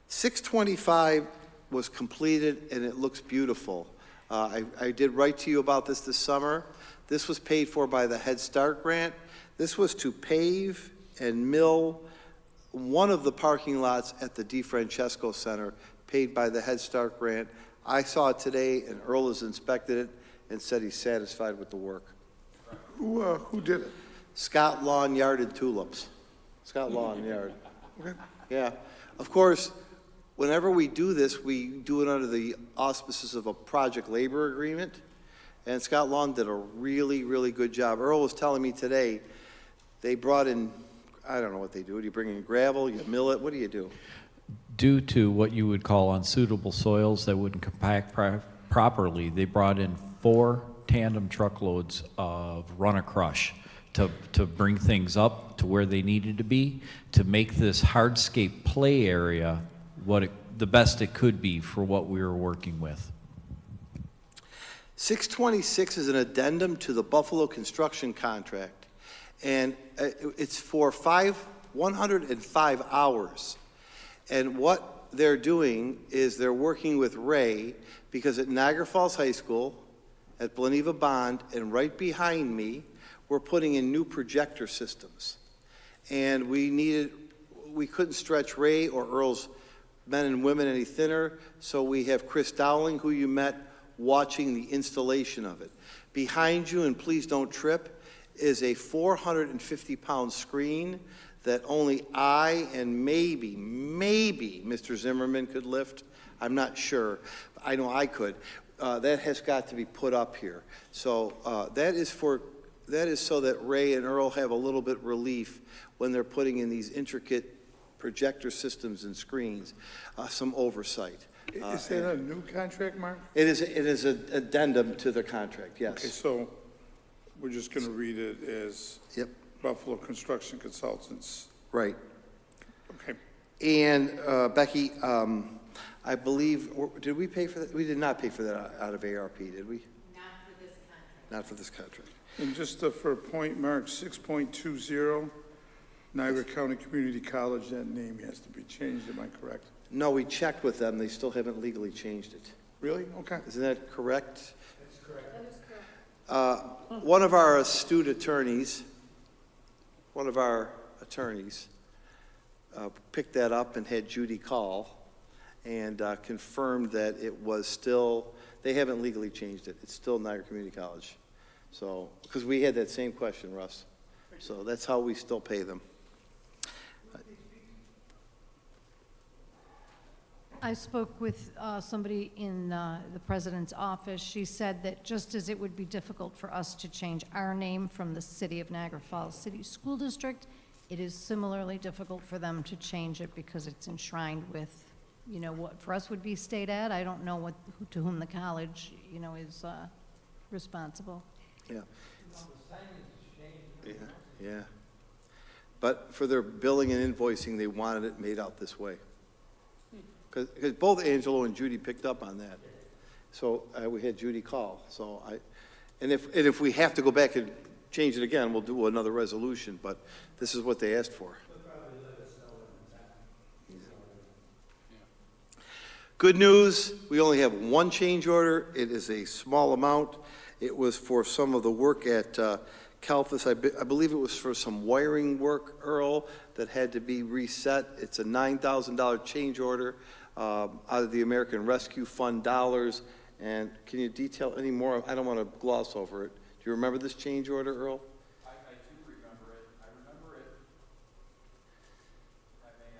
625 was completed, and it looks beautiful. I did write to you about this summer. This was paid for by the Head Start grant. This was to pave and mill one of the parking lots at the DeFrancesco Center, paid by the Head Start grant. I saw it today, and Earl has inspected it and said he's satisfied with the work. Who did it? Scott Lawn Yard and Tulips. Scott Lawn Yard. Okay. Yeah. Of course, whenever we do this, we do it under the auspices of a project labor agreement. And Scott Lawn did a really, really good job. Earl was telling me today, they brought in, I don't know what they do. Do you bring in gravel? You mill it? What do you do? Due to what you would call unsuitable soils that wouldn't compact properly, they brought in 4 tandem truckloads of run-a-crush to bring things up to where they needed to be, to make this hardscape play area the best it could be for what we were working with. 626 is an addendum to the Buffalo construction contract, and it's for 105 hours. And what they're doing is they're working with Ray, because at Niagara Falls High School, at Bleneva Bond, and right behind me, we're putting in new projector systems. And we couldn't stretch Ray or Earl's men and women any thinner, so we have Chris Dowling, who you met, watching the installation of it. Behind you, and please don't trip, is a 450-pound screen that only I and maybe Mr. Zimmerman could lift. I'm not sure. I know I could. That has got to be put up here. So that is so that Ray and Earl have a little bit relief when they're putting in these intricate projector systems and screens, some oversight. Is that a new contract, Mark? It is an addendum to the contract, yes. Okay, so we're just going to read it as Yep, Buffalo Construction Consultants. right. Okay. And Becky, I believe, did we pay for that? We did not pay for that out of ARP, did we? Not for this contract. And just for a point, Mark, 6.20, Niagara County Community College, that name has to be changed, am I correct? No, we checked with them. They still haven't legally changed it. Really? Okay. Isn't that correct? That's correct. That is correct. One of our astute attorneys, picked that up and had Judy call and confirmed that it was still, they haven't legally changed it. It's still Niagara Community College. So, because we had that same question, Russ. So that's how we still pay them. I spoke with somebody in the president's office. She said that just as it would be difficult for us to change our name from the City of Niagara Falls City School District, it is similarly difficult for them to change it because it's enshrined with, you know, what for us would be state ed. I don't know to whom the college, you know, is responsible. Yeah. Yeah, yeah. But for their billing and invoicing, they wanted it made out this way. Because both Angelo and Judy picked up on that. So we had Judy call. So and if we have to go back and change it again, we'll do another resolution. But this is what they asked for. Good news, we only have one change order. It is a small amount. It was for some of the work at Calfus. I believe it was for some wiring work, Earl, that had to be reset. It's a $9,000 change order out of the American Rescue Fund dollars. And can you detail any more? I don't want to gloss over it. Do you remember this change order, Earl? I do remember it.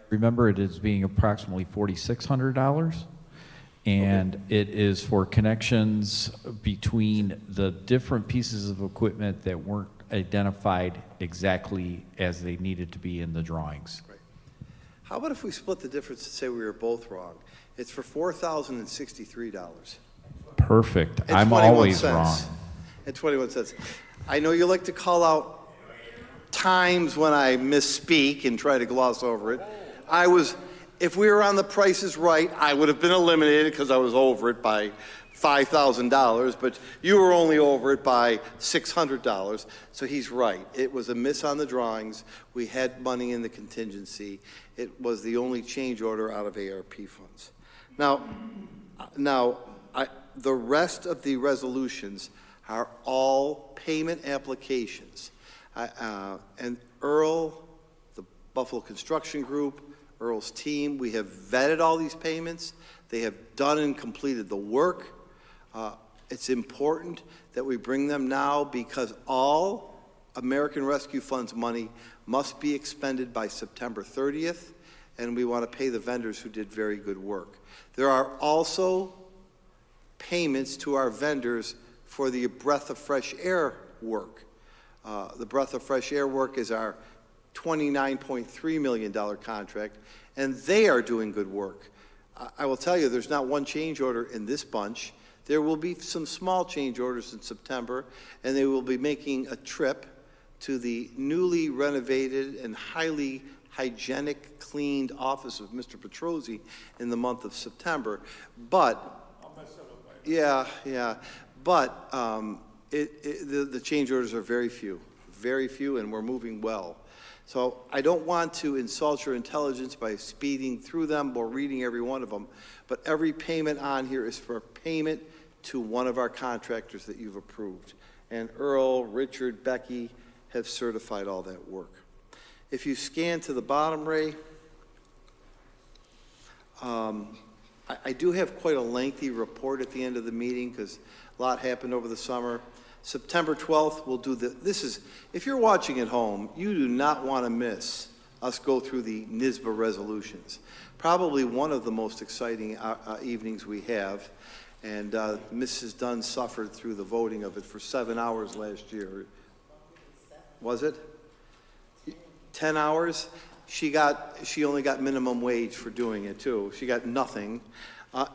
Remember it as being approximately $4,600. And it is for connections between the different pieces of equipment that weren't identified exactly as they needed to be in the drawings. Right. How about if we split the difference and say we were both wrong? It's for $4,063. Perfect. And I'm 21 always cents. wrong. And 21 cents. I know you like to call out times when I misspeak and try to gloss over it. If we were on the Price is Right, I would have been eliminated because I was over it by $5,000, but you were only over it by $600. So he's right. It was a miss on the drawings. We had money in the contingency. It was the only change order out of ARP funds. Now, the rest of the resolutions are all payment applications. And Earl, the Buffalo Construction Group, Earl's team, we have vetted all these payments. They have done and completed the work. It's important that we bring them now because all American Rescue Fund's money must be expended by September 30th, and we want to pay the vendors who did very good work. There are also payments to our vendors for the Breath of Fresh Air work. The Breath of Fresh Air work is our $29.3 million contract, and they are doing good work. I will tell you, there's not one change order in this bunch. There will be some small change orders in September, and they will be making a trip to the newly renovated and highly hygienic, cleaned office of Mr. Petrozzi in the month of September. But, yeah, but the change orders are very few, and we're moving well. So I don't want to insult your intelligence by speeding through them or reading every one of them, but every payment on here is for payment to one of our contractors that you've approved. And Earl, Richard, Becky have certified all that work. If you scan to the bottom, Ray, I do have quite a lengthy report at the end of the meeting because a lot happened over the summer. September 12th, we'll do if you're watching at home, you do not want to miss us go through the NISBA resolutions. Probably one of the most exciting evenings we have. And Mrs. Dunn suffered through the voting of it for 7 hours last year. Was it? 10 hours? She only got minimum wage for doing it too. She got nothing.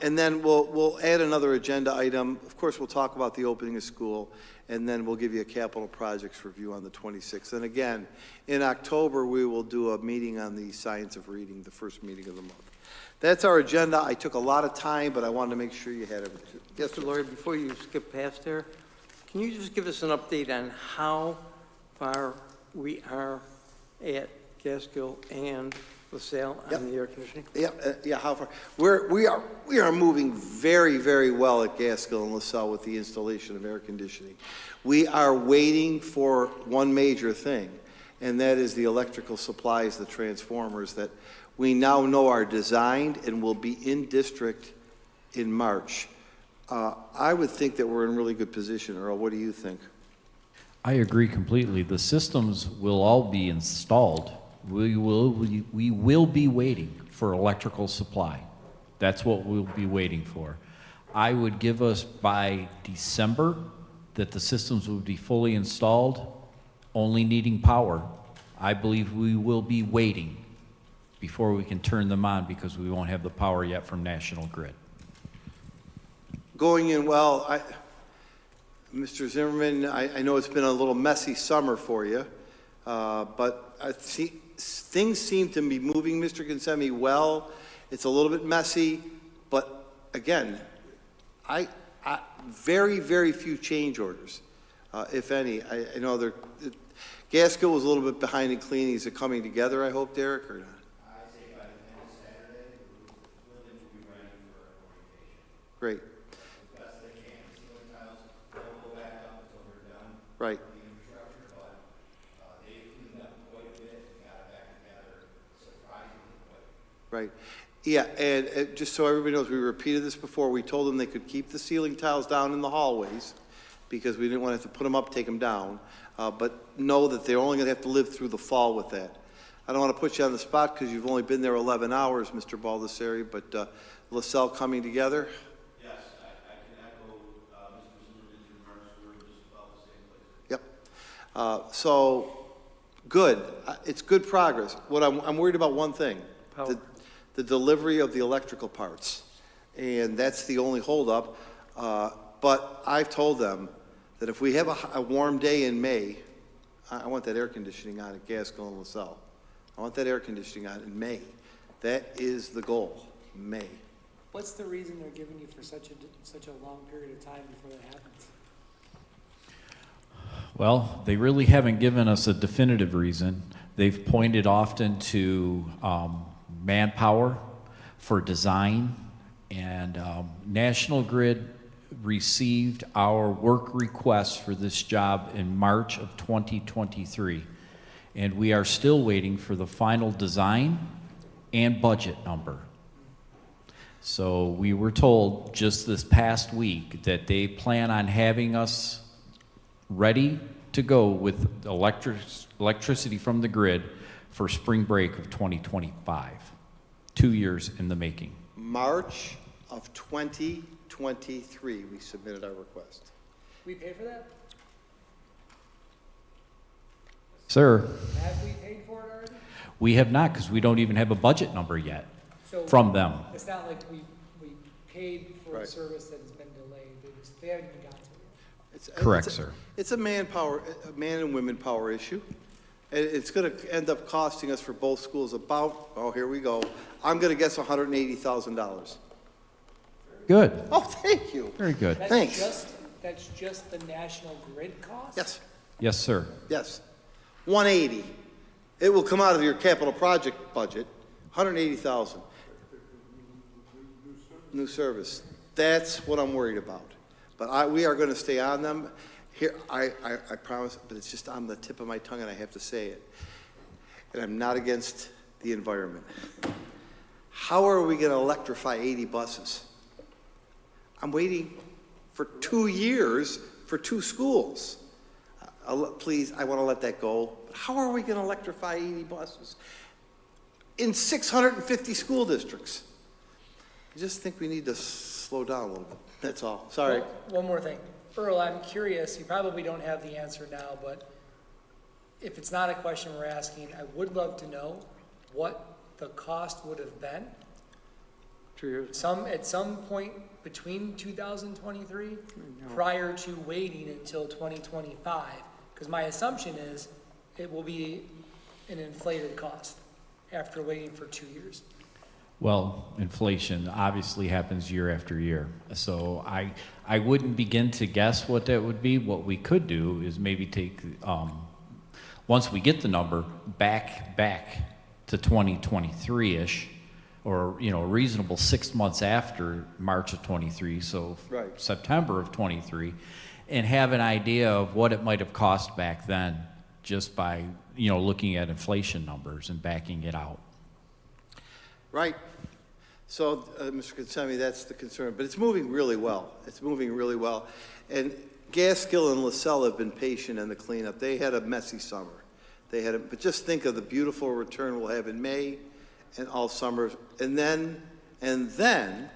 And then we'll add another agenda item. Of course, we'll talk about the opening of school, and then we'll give you a capital projects review on the 26th. And again, in October, we will do a meeting on the science of reading, the first meeting of the month. That's our agenda. I took a lot of time, but I wanted to make sure you had everything. Yes, Mr. Lawyer, before you skip past there, can you just give us an update on how far we are at Gaskill and LaSalle on the air conditioning? Yeah. How far? We are moving very, very well at Gaskill and LaSalle with the installation of air conditioning. We are waiting for one major thing, and that is the electrical supplies, the transformers that we now know are designed and will be in district in March. I would think that we're in really good position. Earl, what do you think? I agree completely. The systems will all be installed. We will be waiting for electrical supply. That's what we'll be waiting for. I would give us by December that the systems would be fully installed, only needing power. I believe we will be waiting before we can turn them on because we won't have the power yet from National Grid. Going in well. Mr. Zimmerman, I know it's been a little messy summer for you, but things seem to be moving, Mr. Consemi, well. It's a little bit messy, but again, very, very few change orders, if any. I know Gaskell was a little bit behind in cleaning. Is it coming together, I hope, Derek, or not? I'd say by the end of Saturday, the building will be ready for orientation. Great, As best they can. Ceiling tiles, they'll go back up until we're done right. with the infrastructure, but they've cleaned up quite a bit, and got it back together surprisingly quick. Right. Yeah, and just so everybody knows, we repeated this before. We told them they could keep the ceiling tiles down in the hallways because we didn't want to have to put them up, take them down. But know that they're only going to have to live through the fall with that. I don't want to put you on the spot because you've only been there 11 hours, Mr. Baldessari, but LaSalle coming together? Yes, I can echo Mr. Zimmerman's remarks. We're just about the same place. Yep. So, good. It's good progress. What I'm worried about one thing. Power. The delivery of the electrical parts. And that's the only holdup. But I've told them that if we have a warm day in May, I want that air conditioning on at Gaskell and LaSalle. I want that air conditioning on in May. That is the goal, May. What's the reason they're giving you for such a long period of time before that happens? Well, they really haven't given us a definitive reason. They've pointed often to manpower for design, and National Grid received our work request for this job in March of 2023, and we are still waiting for the final design and budget number. So we were told just this past week that they plan on having us ready to go with electricity from the grid for spring break of 2025. 2 years in the making. March of 2023, we submitted our request. We pay for that? Sir, Have we paid for it already? we have not because we don't even have a budget number yet So from them. it's not like we paid for a Right. service that has been delayed. They haven't even gotten to it. Correct, It's a- sir. It's a man and women power issue. And it's going to end up costing us for both schools about, oh, here we go. I'm going to guess $180,000. Good. Oh, thank you. Very good. Thanks. That's just the National Grid cost? Yes, Yes, sir. yes. 180. It will come out of your capital project budget, 180,000. New service. That's what I'm worried about. But we are going to stay on them. Here, I promise, but it's just on the tip of my tongue and I have to say it. And I'm not against the environment. How are we going to electrify 80 buses? I'm waiting for 2 years for 2 schools. Please, I want to let that go. But how are we going to electrify 80 buses in 650 school districts? I just think we need to slow down a little bit. That's all. Sorry. One more thing. Earl, I'm curious, you probably don't have the answer now, but if it's not a question we're asking, I would love to know what the cost would have been. 2 years. At some point between 2023, prior to waiting until 2025, because my assumption is it will be an inflated cost after waiting for 2 years. Well, inflation obviously happens year after year. So I wouldn't begin to guess what that would be. What we could do is maybe take, once we get the number, back to 2023-ish, or, a reasonable 6 months after March of 23, so Right. September of 23, and have an idea of what it might have cost back then just by, looking at inflation numbers and backing it out. Right. So, Mr. Consemi, that's the concern. But it's moving really well. It's moving really well. And Gaskell and LaSalle have been patient in the cleanup. They had a messy summer. But just think of the beautiful return we'll have in May and all summer. And then And then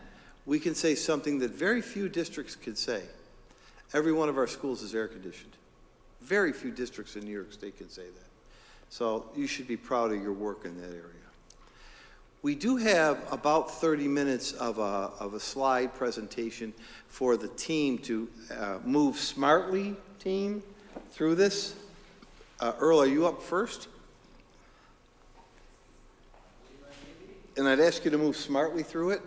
we can say something that very few districts could say. Every one of our schools is air conditioned. Very few districts in New York State can say that. So you should be proud of your work in that area. We do have about 30 minutes of a slide presentation for the team to move smartly, team, through this. Earl, are you up first? And I'd ask you to move smartly through it.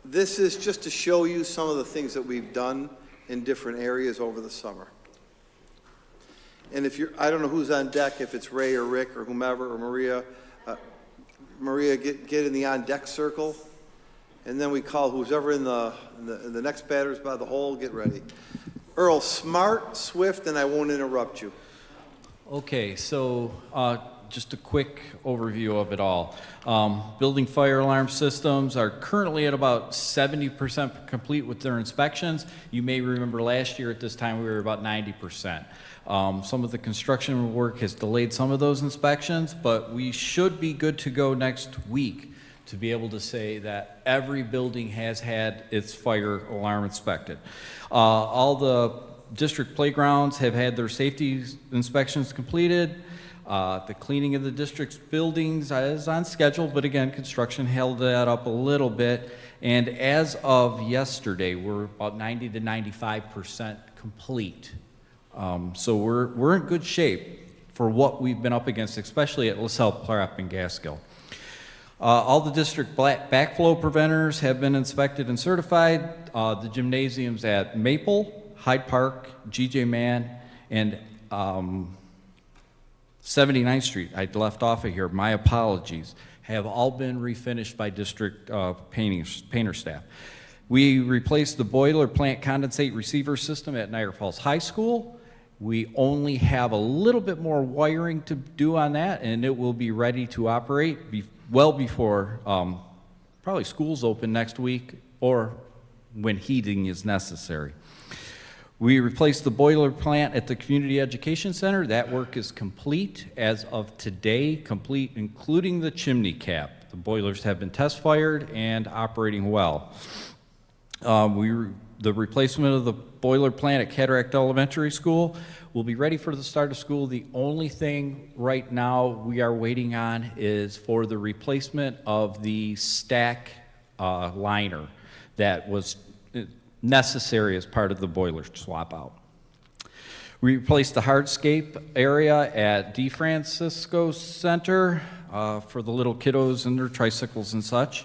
This is just to show you some of the things that we've done in different areas over the summer. And if you're, I don't know who's on deck, if it's Ray or Rick or whomever or Maria. Maria, get in the on deck circle, and then we call who's ever in the next batters by the hole. Get ready. Earl, smart, swift, and I won't interrupt you. Okay, so just a quick overview of it all. Building fire alarm systems are currently at about 70% complete with their inspections. You may remember last year at this time we were about 90%. Some of the construction work has delayed some of those inspections, but we should be good to go next week to be able to say that every building has had its fire alarm inspected. All the district playgrounds have had their safety inspections completed. The cleaning of the district's buildings is on schedule, but again, construction held that up a little bit. And as of yesterday, we're about 90 to 95% complete. So we're in good shape for what we've been up against, especially at LaSalle, Prep, and Gaskill. All the district backflow preventers have been inspected and certified. The gymnasiums at Maple, Hyde Park, G.J. Mann, and 79th Street, I left off of here, my apologies, have all been refinished by district painter staff. We replaced the boiler plant condensate receiver system at Niagara Falls High School. We only have a little bit more wiring to do on that, and it will be ready to operate well before probably schools open next week or when heating is necessary. We replaced the boiler plant at the Community Education Center. That work is complete as of today, complete including the chimney cap. The boilers have been test fired and operating well. The replacement of the boiler plant at Cataract Elementary School will be ready for the start of school. The only thing right now we are waiting on is for the replacement of the stack liner that was necessary as part of the boiler swap out. We replaced the hardscape area at DeFrancisco Center for the little kiddos and their tricycles and such.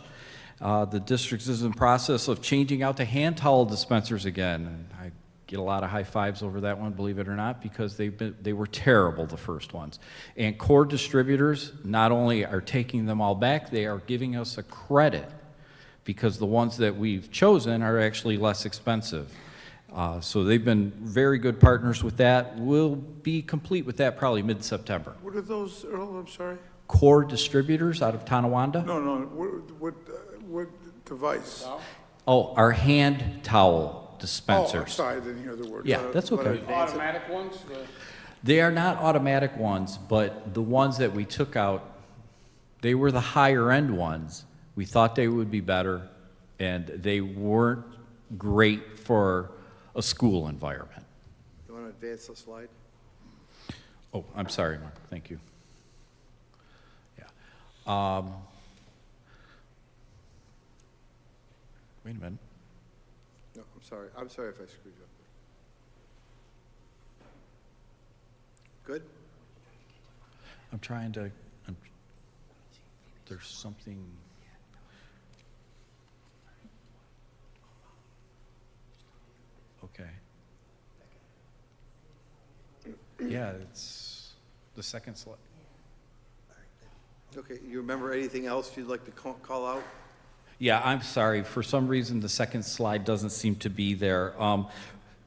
The district is in process of changing out the hand towel dispensers again. And I get a lot of high fives over that one, believe it or not, because they were terrible, the first ones. And core distributors not only are taking them all back, they are giving us a credit because the ones that we've chosen are actually less expensive. So they've been very good partners with that. We'll be complete with that probably mid-September. What are those, Earl, I'm sorry? Core distributors out of Tonawanda. No, what device? Oh, our hand towel dispensers. Oh, sorry, I didn't hear the word. Yeah, that's okay. Automatic ones? They are not automatic ones, but the ones that we took out, they were the higher end ones. We thought they would be better, and they weren't great for a school environment. You want to advance the slide? Oh, I'm sorry, Mark. Thank you. Yeah. Wait a minute. No, I'm sorry. I'm sorry if I screwed you up. Good? I'm trying to, there's something. Okay. Yeah, it's the second slide. Okay, you remember anything else you'd like to call out? Yeah, I'm sorry. For some reason, the second slide doesn't seem to be there.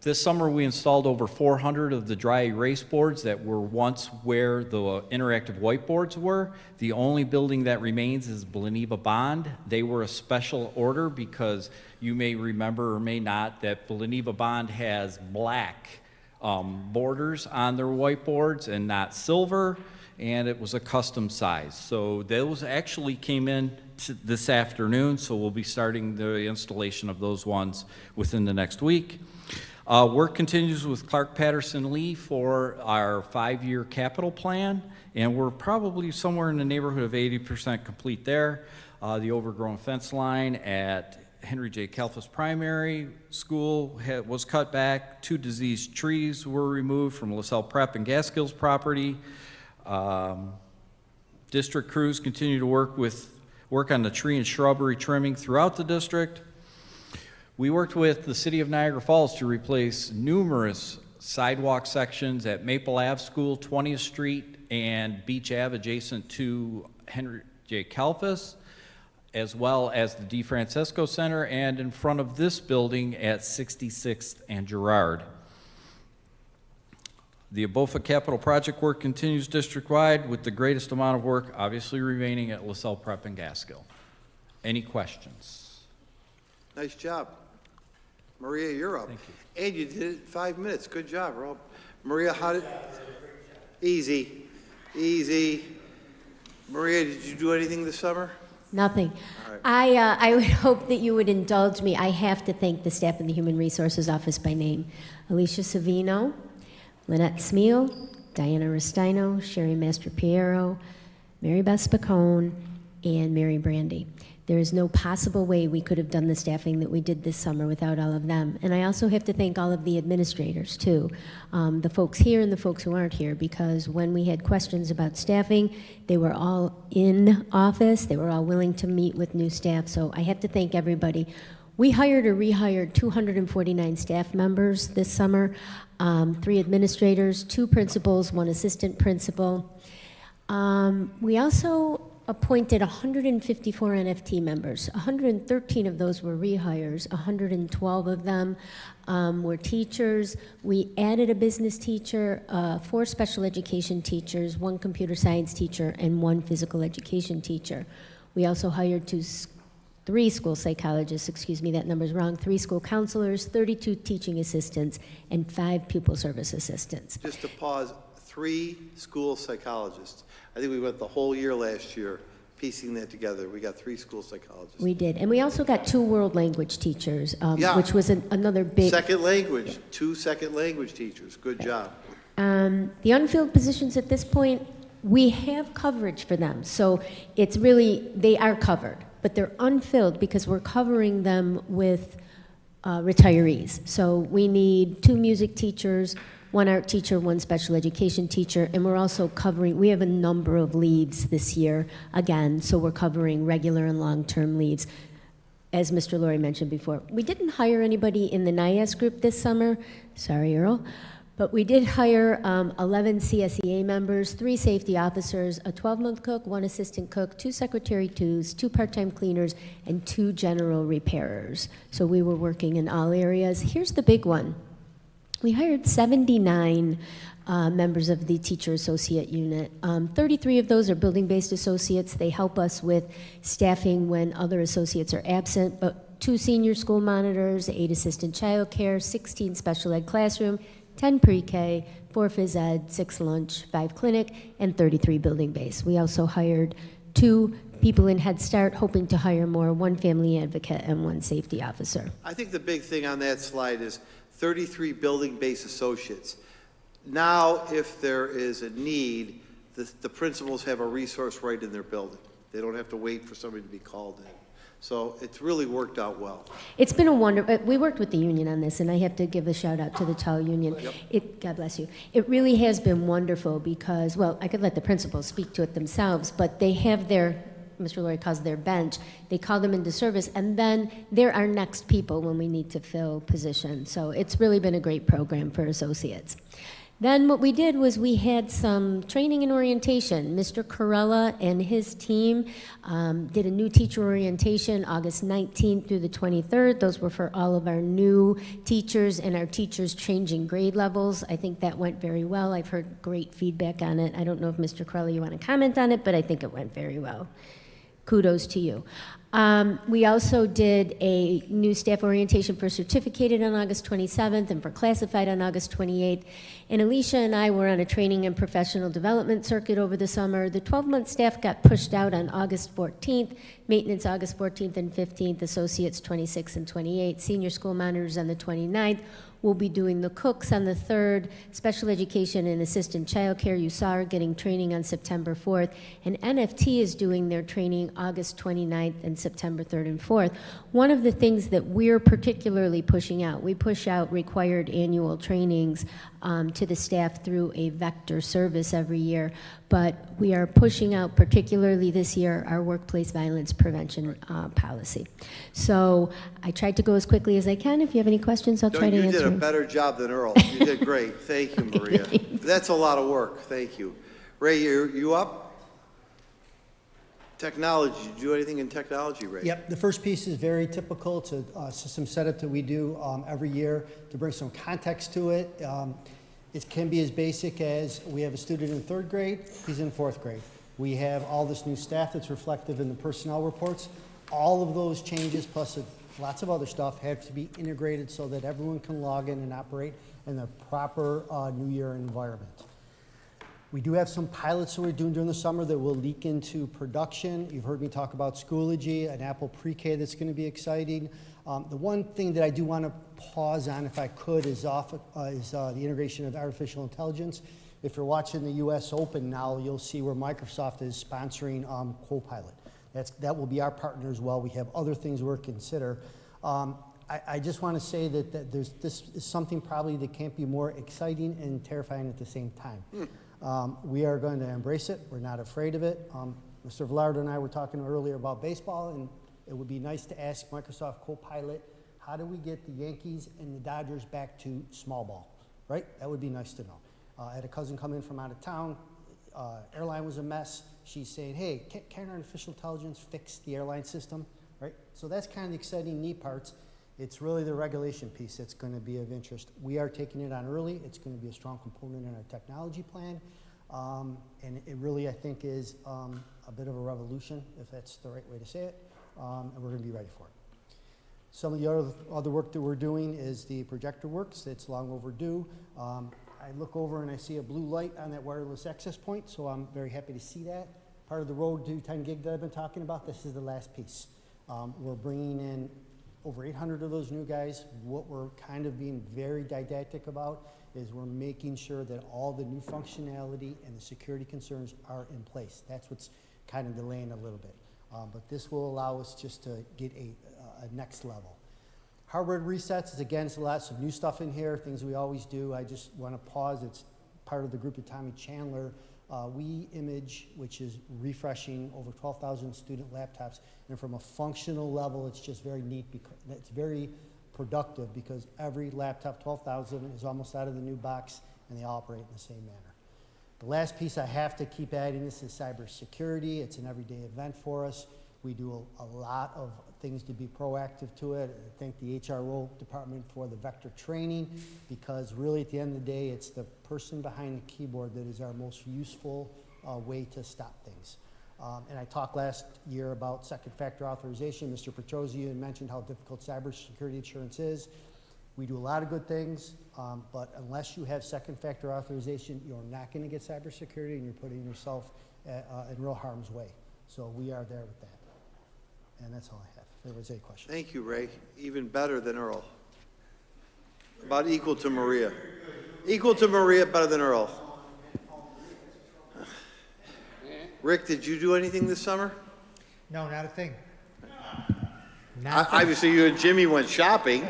This summer, we installed over 400 of the dry erase boards that were once where the interactive whiteboards were. The only building that remains is Bleneva Bond. They were a special order because you may remember or may not that Bleneva Bond has black borders on their whiteboards and not silver. and it was a custom size. So those actually came in this afternoon, so we'll be starting the installation of those ones within the next week. Work continues with Clark Patterson Lee for our 5-year capital plan, and we're probably somewhere in the neighborhood of 80% complete there. The overgrown fence line at Henry J. Kalfas Primary School was cut back. 2 diseased trees were removed from LaSalle Prep and Gaskill's property. District crews continue to work on the tree and shrubbery trimming throughout the district. We worked with the City of Niagara Falls to replace numerous sidewalk sections at Maple Ave School, 20th Street, and Beach Ave adjacent to Henry J. Kalfas, as well as the DeFrancisco Center, and in front of this building at 66th and Girard. The ABOFA capital project work continues district-wide, with the greatest amount of work obviously remaining at LaSalle Prep and Gaskill. Any questions? Nice job. Maria, you're up. Thank you. And you did it in 5 minutes. Good job, Rob. Maria, how did? Easy, easy. Maria, did you do anything this summer? Nothing. All right. I would hope that you would indulge me. I have to thank the staff in the Human Resources Office by name. Alicia Savino, Lynette Smeal, Diana Restino, Sherry Master-Piero, Mary Beth Spicone, and Mary Brandy. There is no possible way we could have done the staffing that we did this summer without all of them. And I also have to thank all of the administrators, too, the folks here and the folks who aren't here, because when we had questions about staffing, they were all in office. They were all willing to meet with new staff. So I have to thank everybody. We hired or rehired 249 staff members this summer, 3 administrators, 2 principals, 1 assistant principal. We also appointed 154 NFT members. 113 of those were rehires. 112 of them were teachers. We added a business teacher, 4 special education teachers, 1 computer science teacher, and 1 physical education teacher. We also hired 3 school psychologists, excuse me, that number's wrong, 3 school counselors, 32 teaching assistants, and 5 pupil service assistants. Just to pause, 3 school psychologists. I think we went the whole year last year piecing that together. We got 3 school psychologists. We did. And we also got 2 world language teachers, Yeah. which was another big... Second language, 2 second language teachers. Good job. The unfilled positions at this point, we have coverage for them. So it's really, they are covered, but they're unfilled because we're covering them with retirees. So we need 2 music teachers, 1 art teacher, 1 special education teacher, and we're also covering, we have a number of leaves this year, again, so we're covering regular and long-term leaves. As Mr. Laurie mentioned before, we didn't hire anybody in the NIAS group this summer, sorry, Earl, but we did hire 11 CSEA members, 3 safety officers, a 12-month cook, 1 assistant cook, 2 secretary twos, 2 part-time cleaners, and 2 general repairers. So we were working in all areas. Here's the big one. We hired 79 members of the teacher associate unit. 33 of those are building-based associates. They help us with staffing when other associates are absent, but 2 senior school monitors, 8 assistant childcare, 16 special ed classroom, 10 pre-K, 4 phys ed, 6 lunch, 5 clinic, and 33 building-based. We also hired 2 people in Head Start, hoping to hire more, 1 family advocate and 1 safety officer. I think the big thing on that slide is 33 building-based associates. Now, if there is a need, the principals have a resource right in their building. They don't have to wait for somebody to be called in. So it's really worked out well. It's been a we worked with the union on this, and I have to give a shout out to the TAL union. Yep. God bless you. It really has been wonderful because, well, I could let the principals speak to it themselves, but they have their, Mr. Laurie calls their bench, they call them into service, and then they're our next people when we need to fill positions. So it's really been a great program for associates. Then what we did was we had some training and orientation. Mr. Corella and his team did a new teacher orientation August 19th through the 23rd. Those were for all of our new teachers and our teachers changing grade levels. I think that went very well. I've heard great feedback on it. I don't know if Mr. Corella, you want to comment on it, but I think it went very well. Kudos to you. We also did a new staff orientation for certificated on August 27th and for classified on August 28th. And Alicia and I were on a training and professional development circuit over the summer. The 12-month staff got pushed out on August 14th, maintenance August 14th and 15th, associates 26th and 28th, senior school monitors on the 29th. We'll be doing the cooks on the 3rd, special education and assistant childcare. You saw her getting training on September 4th. And NFT is doing their training August 29th and September 3rd and 4th. One of the things that we're particularly pushing out, we push out required annual trainings to the staff through a vector service every year. But we are pushing out, particularly this year, our workplace violence prevention policy. So I tried to go as quickly as I can. If you have any questions, I'll try to You answer did a them. better job than Earl. You did great. Thank you, Maria. That's a lot of work. Thank you. Ray, you up? Technology. Did you do anything in technology, Ray? Yep, the first piece is very typical. It's a system setup that we do every year to bring some context to it. It can be as basic as we have a student in 3rd grade, he's in 4th grade. We have all this new staff that's reflective in the personnel reports. All of those changes, plus lots of other stuff, have to be integrated so that everyone can log in and operate in the proper new year environment. We do have some pilots that we're doing during the summer that will leak into production. You've heard me talk about Schoology, an Apple pre-K that's going to be exciting. The one thing that I do want to pause on, if I could, is the integration of artificial intelligence. If you're watching the US Open now, you'll see where Microsoft is sponsoring Copilot. That will be our partner as well. We have other things we're consider. I just want to say that this is something probably that can't be more exciting and terrifying at the same time. We are going to embrace it. We're not afraid of it. Mr. Velardo and I were talking earlier about baseball, and it would be nice to ask Microsoft Copilot, how do we get the Yankees and the Dodgers back to small ball, right? That would be nice to know. I had a cousin come in from out of town. Airline was a mess. She's saying, hey, can artificial intelligence fix the airline system, right? So that's kind of the exciting, neat parts. It's really the regulation piece that's going to be of interest. We are taking it on early. It's going to be a strong component in our technology plan. And it really, I think, is a bit of a revolution, if that's the right way to say it. And we're going to be ready for it. Some of the other work that we're doing is the projector works. It's long overdue. I look over and I see a blue light on that wireless access point, so I'm very happy to see that. Part of the road to 10 gig that I've been talking about, this is the last piece. We're bringing in over 800 of those new guys. What we're kind of being very didactic about is we're making sure that all the new functionality and the security concerns are in place. That's what's kind of delaying a little bit. But this will allow us just to get a next level. Hardware resets is, again, it's lots of new stuff in here, things we always do. I just want to pause. It's part of the group of Tommy Chandler. We image, which is refreshing over 12,000 student laptops. And from a functional level, it's just very neat because it's very productive because every laptop, 12,000, is almost out of the new box and they all operate in the same manner. The last piece I have to keep adding this is cybersecurity. It's an everyday event for us. We do a lot of things to be proactive to it. I thank the HRO department for the vector training because really at the end of the day, it's the person behind the keyboard that is our most useful way to stop things. And I talked last year about second factor authorization. Mr. Petrozzi had mentioned how difficult cybersecurity insurance is. We do a lot of good things, but unless you have second factor authorization, you're not going to get cybersecurity and you're putting yourself in real harm's way. So we are there with that. And that's all I have. If there was any questions. Thank you, Ray. Even better than Earl. About equal to Maria. Equal to Maria, better than Earl. Rick, did you do anything this summer? No, not a thing. Obviously, you and Jimmy went shopping.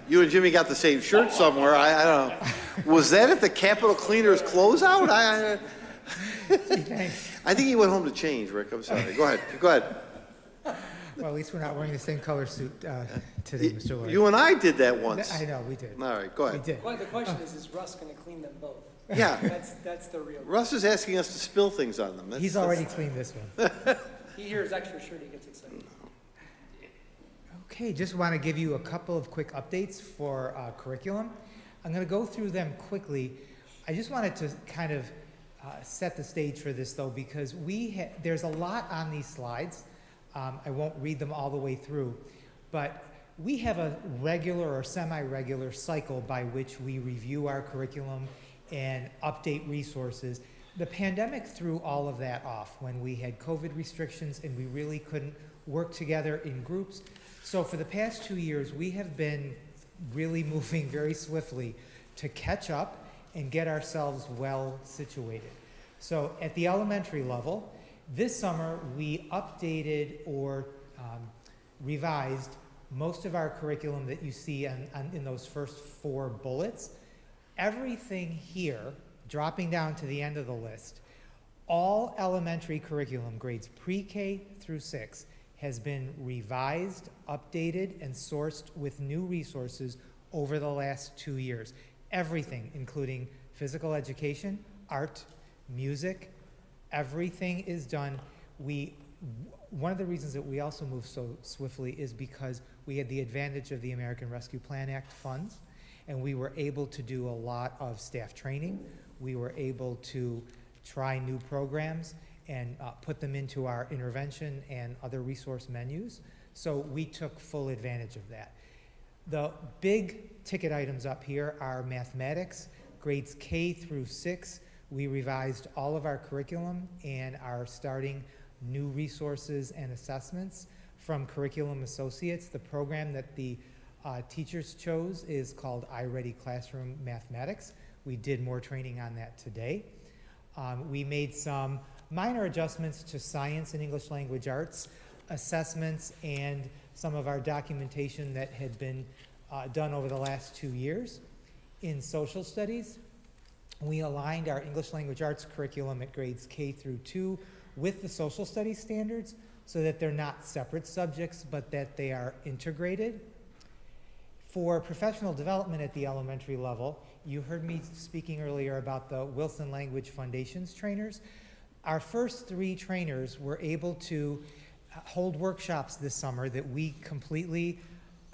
You and Jimmy got the same shirt somewhere. I don't know. Was that at the Capitol Cleaners closeout? I think he went home to change, Rick. I'm sorry. Go ahead. Go ahead. Well, at least we're not wearing the same color suit today, Mr. Lloyd. You and I did that once. I know, we did. All right, go ahead. We did. Well, the question is Russ going to clean them both? Yeah. That's the real. Russ is asking us to spill things on them. He's already cleaned this one. He hears extra shirt, he gets excited. Okay, just want to give you a couple of quick updates for curriculum. I'm going to go through them quickly. I just wanted to kind of set the stage for this, though, because there's a lot on these slides. I won't read them all the way through, but we have a regular or semi-regular cycle by which we review our curriculum and update resources. The pandemic threw all of that off when we had COVID restrictions and we really couldn't work together in groups. So for the past 2 years, we have been really moving very swiftly to catch up and get ourselves well situated. So at the elementary level, this summer we updated or revised most of our curriculum that you see in those first 4 bullets. Everything here, dropping down to the end of the list, all elementary curriculum, grades pre-K through 6, has been revised, updated, and sourced with new resources over the last 2 years. Everything, including physical education, art, music, everything is done. One of the reasons that we also move so swiftly is because we had the advantage of the American Rescue Plan Act funds, and we were able to do a lot of staff training. We were able to try new programs and put them into our intervention and other resource menus. So we took full advantage of that. The big ticket items up here are mathematics, grades K through 6. We revised all of our curriculum and are starting new resources and assessments from Curriculum Associates. The program that the teachers chose is called iReady Classroom Mathematics. We did more training on that today. We made some minor adjustments to science and English language arts assessments and some of our documentation that had been done over the last 2 years. In social studies, we aligned our English language arts curriculum at grades K through 2 with the social studies standards so that they're not separate subjects, but that they are integrated. For professional development at the elementary level, you heard me speaking earlier about the Wilson Language Foundations trainers. Our first 3 trainers were able to hold workshops this summer that we completely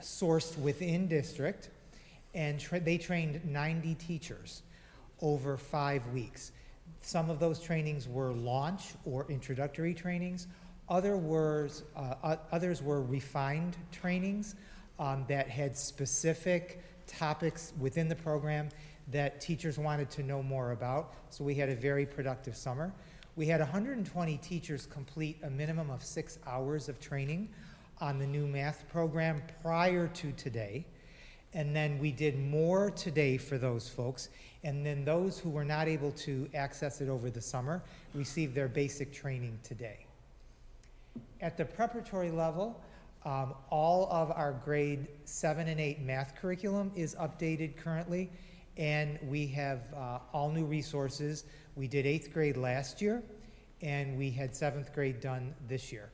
sourced within district, and they trained 90 teachers over 5 weeks. Some of those trainings were launch or introductory trainings. Others were refined trainings that had specific topics within the program that teachers wanted to know more about. So we had a very productive summer. We had 120 teachers complete a minimum of 6 hours of training on the new math program prior to today. And then we did more today for those folks. And then those who were not able to access it over the summer received their basic training today. At the preparatory level, all of our grade 7 and 8 math curriculum is updated currently, and we have all new resources. We did 8th grade last year, and we had 7th grade done this year.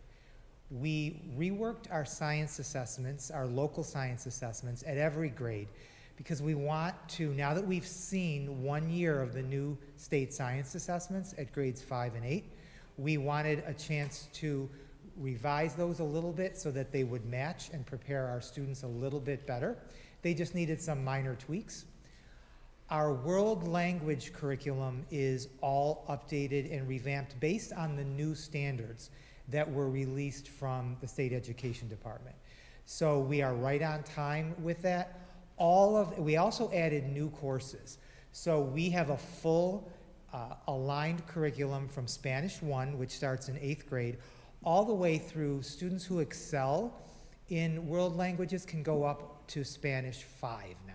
We reworked our science assessments, our local science assessments at every grade, because we want to, now that we've seen 1 year of the new state science assessments at grades 5 and 8, we wanted a chance to revise those a little bit so that they would match and prepare our students a little bit better. They just needed some minor tweaks. Our world language curriculum is all updated and revamped based on the new standards that were released from the State Education Department. So we are right on time with that. We also added new courses. So we have a full aligned curriculum from Spanish 1, which starts in 8th grade, all the way through students who excel in world languages can go up to Spanish 5 now.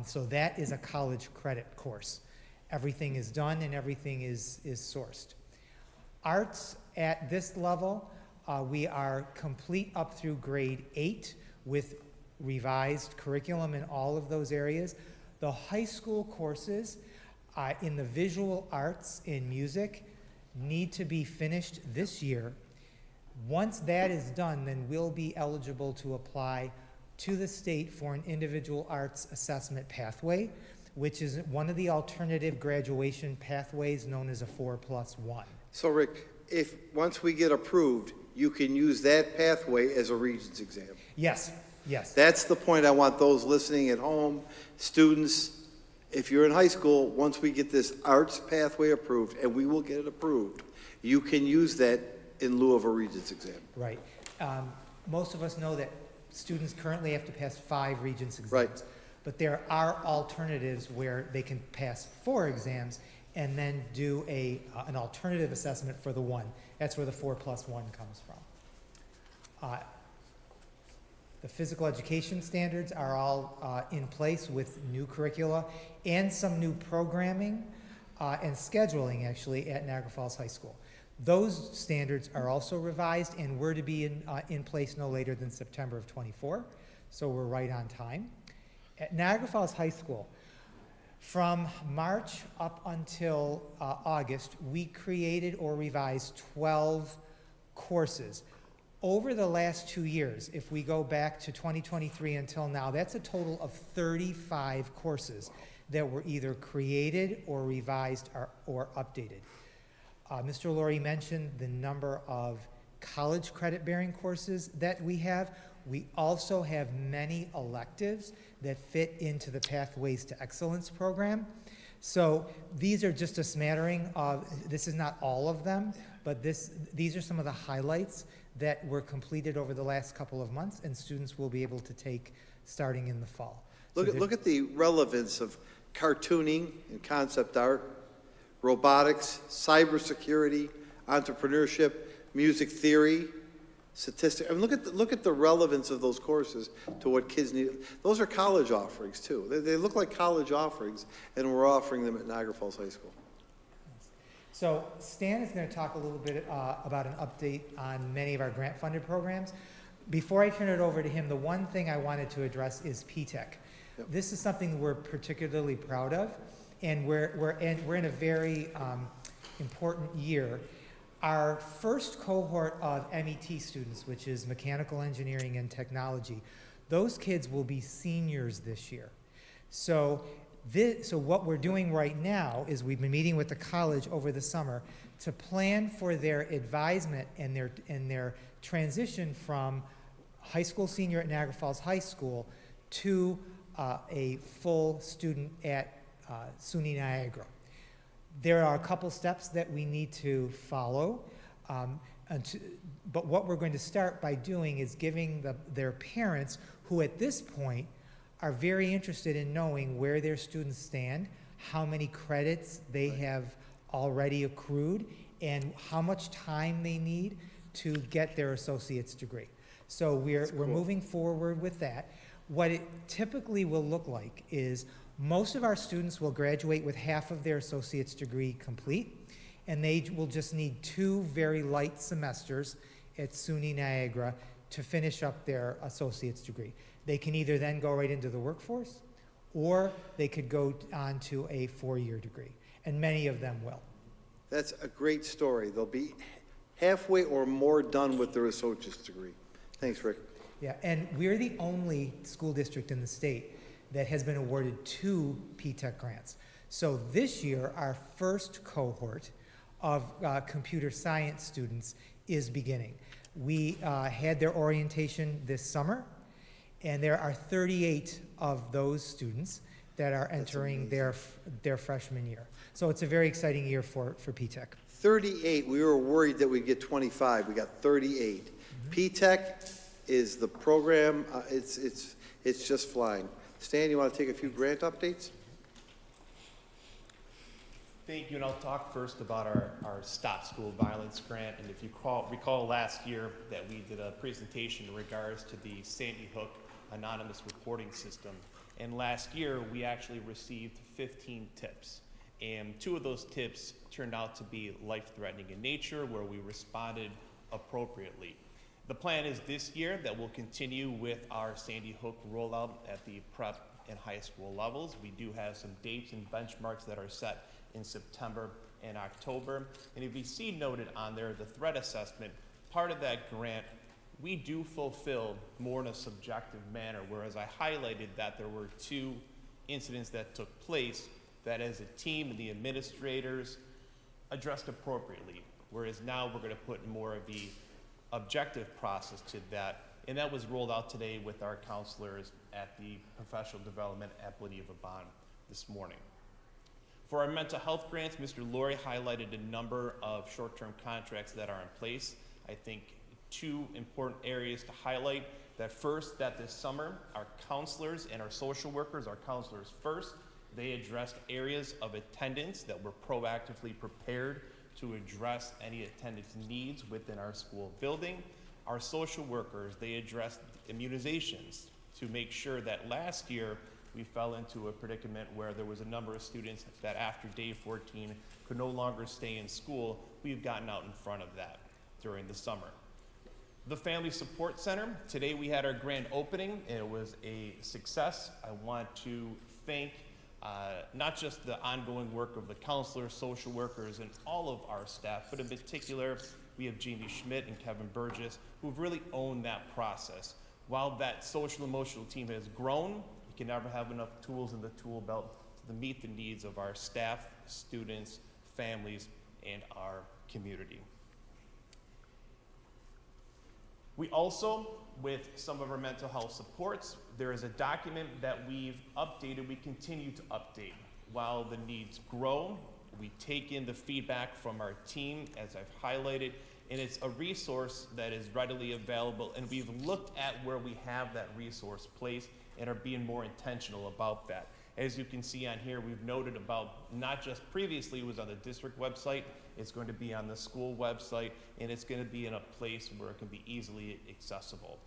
So that is a college credit course. Everything is done and everything is sourced. Arts at this level, we are complete up through grade 8 with revised curriculum in all of those areas. The high school courses in the visual arts in music need to be finished this year. Once that is done, then we'll be eligible to apply to the state for an individual arts assessment pathway, which is one of the alternative graduation pathways known as a 4+1. So Rick, if, once we get approved, you can use that pathway as a Regents exam. Yes, yes. That's the point I want those listening at home, students, if you're in high school, once we get this arts pathway approved, and we will get it approved, you can use that in lieu of a Regents exam. Right. Most of us know that students currently have to pass 5 Regents exams. Right. But there are alternatives where they can pass 4 exams and then do an alternative assessment for the 1. That's where the 4+1 comes from. The physical education standards are all in place with new curricula and some new programming and scheduling, actually, at Niagara Falls High School. Those standards are also revised and were to be in place no later than September of '24, so we're right on time. At Niagara Falls High School, from March up until August, we created or revised 12 courses. Over the last 2 years, if we go back to 2023 until now, that's a total of 35 courses that were either created or revised or updated. Mr. Laurie mentioned the number of college credit-bearing courses that we have. We also have many electives that fit into the Pathways to Excellence program. So these are just a smattering of, this is not all of them, but these are some of the highlights that were completed over the last couple of months and students will be able to take starting in the fall. Look at the relevance of cartooning and concept art, robotics, cybersecurity, entrepreneurship, music theory, statistics. I mean, look at the relevance of those courses to what kids need. Those are college offerings too. They look like college offerings, and we're offering them at Niagara Falls High School. So Stan is going to talk a little bit about an update on many of our grant-funded programs. Before I turn it over to him, the one thing I wanted to address is P-TECH. Yep. This is something we're particularly proud of, and we're in a very important year. Our first cohort of MET students, which is mechanical engineering and technology, those kids will be seniors this year. So what we're doing right now is we've been meeting with the college over the summer to plan for their advisement and their transition from high school senior at Niagara Falls High School to a full student at SUNY Niagara. There are a couple steps that we need to follow, but what we're going to start by doing is giving their parents, who at this point are very interested in knowing where their students stand, how many credits they have already accrued, and how much time they need to get their associate's degree. So we're moving forward with that. What it typically will look like is most of our students will graduate with half of their associate's degree complete, and they will just need 2 very light semesters at SUNY Niagara to finish up their associate's degree. They can either then go right into the workforce, or they could go on to a 4-year degree, and many of them will. That's a great story. They'll be halfway or more done with their associate's degree. Thanks, Rick. Yeah, and we're the only school district in the state that has been awarded 2 P-TECH grants. So this year, our first cohort of computer science students is beginning. We had their orientation this summer, and there are 38 of those students that are entering their freshman year. So it's a very exciting year for P-TECH. 38, we were worried that we'd get 25. We got 38. P-TECH is the program, it's just flying. Stan, you want to take a few grant updates? Thank you, and I'll talk first about our Stop School Violence grant. And if you recall last year that we did a presentation in regards to the Sandy Hook anonymous reporting system. And last year, we actually received 15 tips. And 2 of those tips turned out to be life-threatening in nature, where we responded appropriately. The plan is this year that we'll continue with our Sandy Hook rollout at the prep and high school levels. We do have some dates and benchmarks that are set in September and October. And if you see noted on there, the threat assessment, part of that grant, we do fulfill more in a subjective manner, whereas I highlighted that there were 2 incidents that took place that as a team and the administrators addressed appropriately, whereas now we're going to put more of the objective process to that, and that was rolled out today with our counselors at the professional development at Lydia-Vauban this morning. For our mental health grants, Mr. Laurie highlighted a number of short-term contracts that are in place. I think two important areas to highlight. That first, that this summer, our counselors and our social workers, our counselors first, they addressed areas of attendance that were proactively prepared to address any attendance needs within our school building. Our social workers, they addressed immunizations to make sure that last year we fell into a predicament where there was a number of students that after day 14 could no longer stay in school. We've gotten out in front of that during the summer. The Family Support Center, today we had our grand opening and it was a success. I want to thank not just the ongoing work of the counselors, social workers, and all of our staff, but in particular, we have Jamie Schmidt and Kevin Burgess, who've really owned that process. While that social emotional team has grown, you can never have enough tools in the tool belt to meet the needs of our staff, students, families, and our community. We also, with some of our mental health supports, there is a document that we've updated, we continue to update. While the needs grow, we take in the feedback from our team, as I've highlighted, and it's a resource that is readily available, and we've looked at where we have that resource placed and are being more intentional about that. As you can see on here, we've noted about not just previously it was on the district website, it's going to be on the school website, and it's going to be in a place where it can be easily accessible.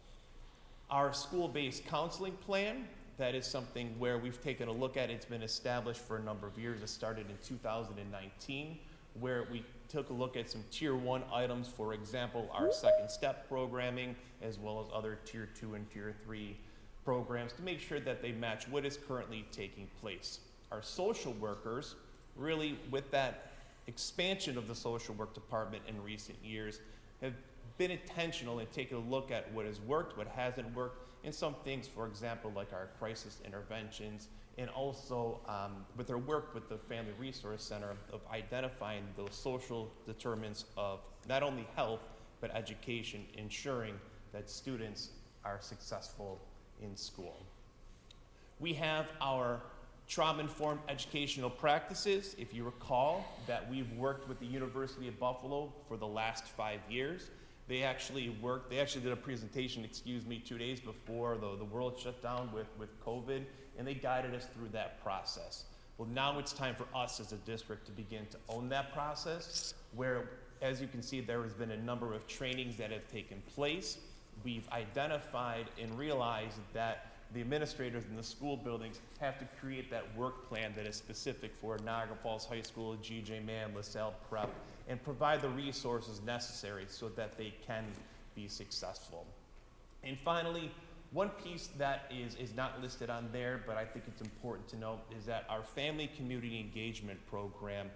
Our school-based counseling plan, that is something where we've taken a look at. It's been established for a number of years. It started in 2019, where we took a look at some tier 1 items, for example, our second step programming, as well as other tier 2 and tier 3 programs to make sure that they match what is currently taking place. Our social workers, really with that expansion of the social work department in recent years, have been intentional in taking a look at what has worked, what hasn't worked, and some things, for example, like our crisis interventions, and also with their work with the Family Resource Center of identifying those social determinants of not only health, but education, ensuring that students are successful in school. We have our trauma-informed educational practices. If you recall that we've worked with the University of Buffalo for the last 5 years. They actually did a presentation, 2 days before the world shut down with COVID, and they guided us through that process. Well, now it's time for us as a district to begin to own that process, where, as you can see, there has been a number of trainings that have taken place. We've identified and realized that the administrators in the school buildings have to create that work plan that is specific for Niagara Falls High School, G.J. Mann, LaSalle Prep, and provide the resources necessary so that they can be successful. And finally, one piece that is not listed on there, but I think it's important to note, is that our family community engagement program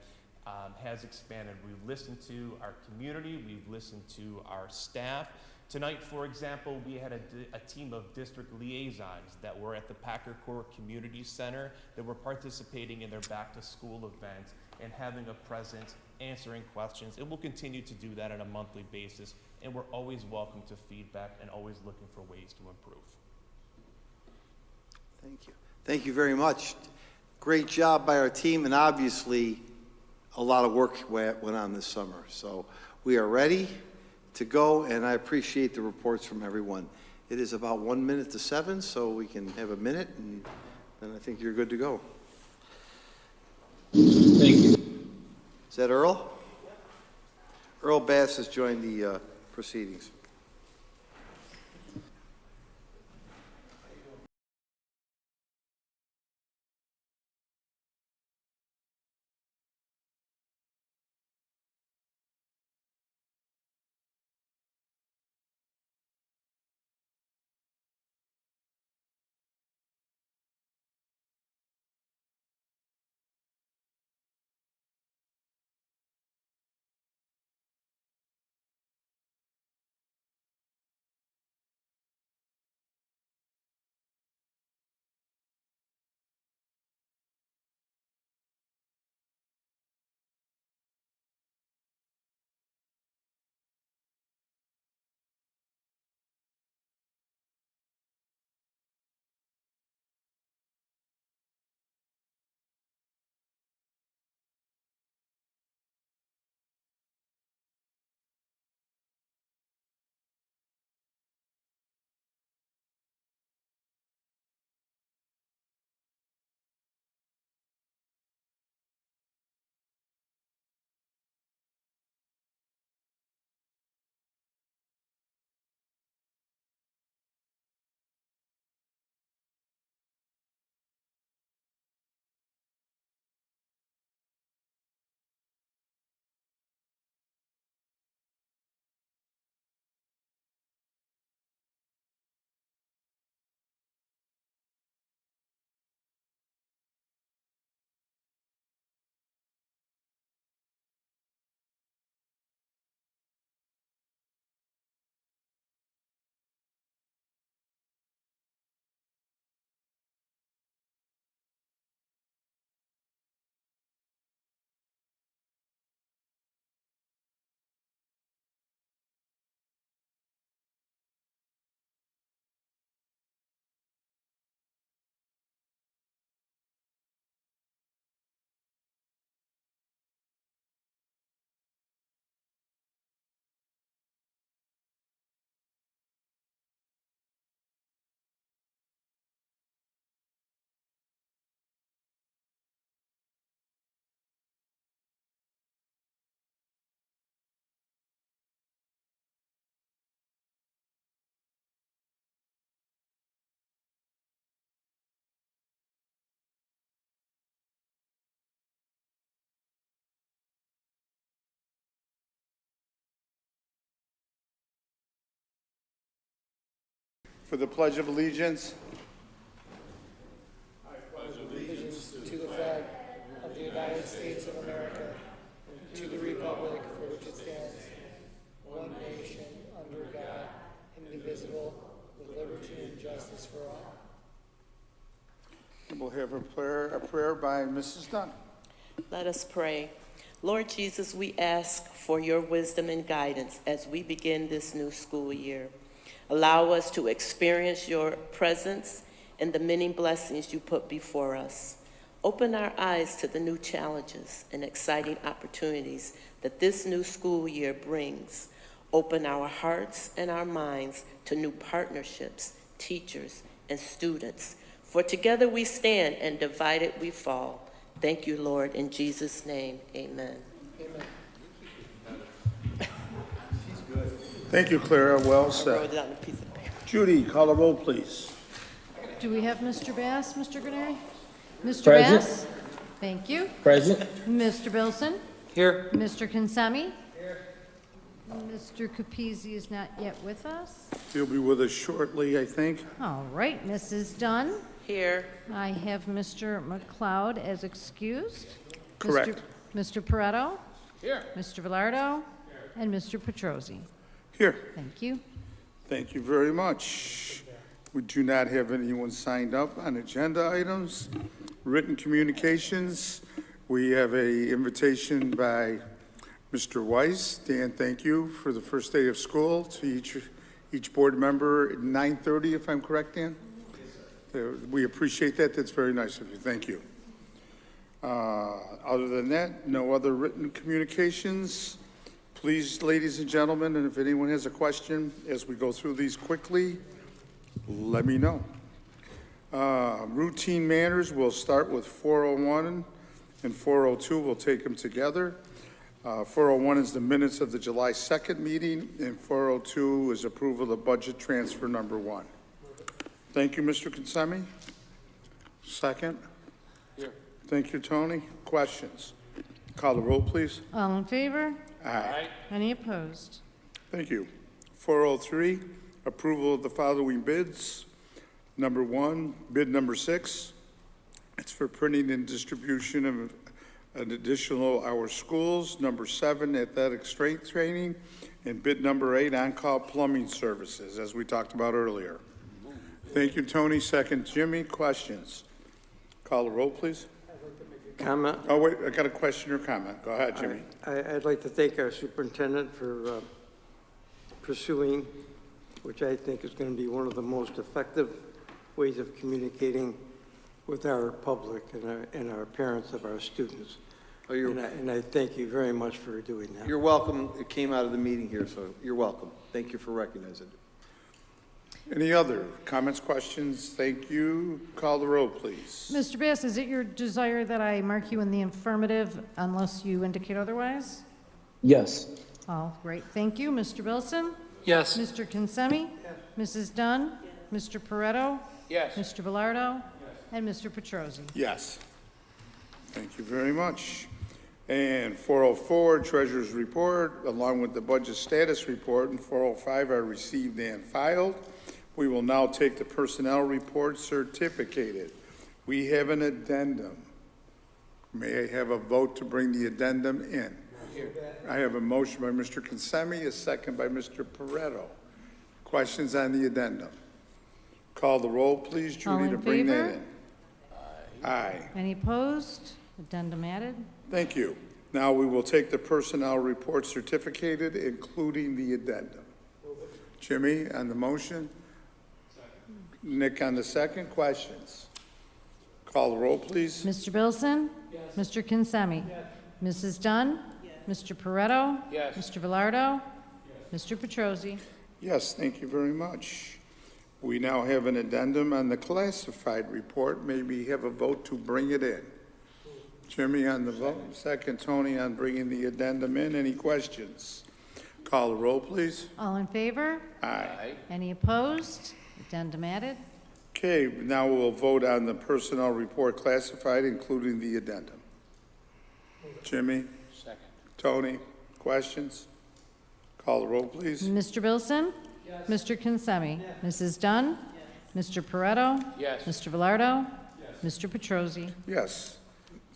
has expanded. We've listened to our community, we've listened to our staff. Tonight, for example, we had a team of district liaisons that were at the Packer Court Community Center that were participating in their back to school event and having a presence, answering questions, and we'll continue to do that on a monthly basis, and we're always welcome to feedback and always looking for ways to improve. Thank you. Thank you very much. Great job by our team, and obviously a lot of work went on this summer. So we are ready to go, and I appreciate the reports from everyone. It is about 1 minute to 7, so we can have a minute, and then I think you're good to go. Thank you. Is that Earl? Earl Bass has joined the proceedings. For the Pledge of Allegiance. Allegiance to the flag of the United States of America, and to the republic for which it stands, one nation, under God, indivisible, with liberty and justice for all. We'll have a prayer by Mrs. Dunn. Let us pray. Lord Jesus, we ask for your wisdom and guidance as we begin this new school year. Allow us to experience your presence and the many blessings you put before us. Open our eyes to the new challenges and exciting opportunities that this new school year brings. Open our hearts and our minds to new partnerships, teachers, and students. For together we stand and divided we fall. Thank you, Lord, in Jesus' name, amen. Thank you, Clara. Well I said. wrote it on a piece of paper. Judy, call the roll, please. Do we have Mr. Bass, Mr. Grenari? Mr. Present. Bass? Thank you. Present. Mr. Bilson? Here. Mr. Consemi? Here. Mr. Capizzi is not yet with us. He'll be with us shortly, I think. All right, Mrs. Dunn? Here. I have Mr. McLeod as excused. Correct. Mr. Pareto? Here. Mr. Velardo? And Mr. Petrosi. Here. Thank you. Thank you very much. We do not have anyone signed up on agenda items. Written communications, we have a invitation by Mr. Weiss. Dan, thank you for the first day of school to each board member at 9:30, if I'm correct, Dan? We appreciate that. That's very nice of you. Thank you. Other than that, no other written communications. Please, ladies and gentlemen, and if anyone has a question as we go through these quickly, let me know. Routine matters, we'll start with 401 and 402. We'll take them together. 401 is the minutes of the July 2nd meeting, and 402 is approval of budget transfer number 1. Thank you, Mr. Consemi. Second. Here. Thank you, Tony. Questions? Call the roll, please. All in favor? Aye. Any opposed? Thank you. 403, approval of the following bids. Number 1, bid number 6. It's for printing and distribution of an additional Our Schools. Number 7, athletic strength training. And bid number 8, on-call plumbing services, as we talked about earlier. Thank you, Tony. Second, Jimmy. Questions? Call the roll, please. Comment? Oh, wait, I got a question or comment. Go ahead, Jimmy. I'd like to thank our superintendent for pursuing, which I think is going to be one of the most effective ways of communicating with our public and our parents of our students. Oh, And I thank you very much for doing that. You're welcome. It came out of the meeting here, so you're welcome. Thank you for recognizing it. Any other comments, questions? Thank you. Call the roll, please. Mr. Bass, is it your desire that I mark you in the affirmative unless you indicate otherwise? Yes. All right, thank you. Mr. Bilson? Yes. Mr. Consemi? Mrs. Dunn? Mr. Pareto? Yes. Mr. Velardo? And Mr. Petrosi. Yes. Thank you very much. And 404, Treasurer's Report, along with the Budget Status Report, and 405 are received and filed. We will now take the Personnel Report certificated. We have an addendum. May I have a vote to bring the addendum in? I have a motion by Mr. Consemi, a second by Mr. Pareto. Questions on the addendum? Call the roll, please, All Judy, in to bring that favor? in. Aye. Any opposed? Addendum added. Thank you. Now we will take the Personnel Report certificated, including the addendum. Jimmy on the motion. Nick on the second. Questions? Call the roll, please. Mr. Bilson? Yes. Mr. Consemi? Yes. Mrs. Dunn? Yes. Mr. Pareto? Yes. Mr. Velardo? Yes. Mr. Petrosi? Yes, thank you very much. We now have an addendum on the classified report. May we have a vote to bring it in? Jimmy on the vote. Second, Tony on bringing the addendum in. Any questions? Call the roll, please. All in favor? Aye. Any opposed? Addendum added. Okay, now we'll vote on the personnel report classified, including the addendum. Jimmy? Second. Tony? Questions? Call the roll, please. Mr. Bilson? Mr. Kinsemi. Mrs. Dunn. Mr. Pareto. Yes. Mr. Velardo. Mr. Petrosi. Yes.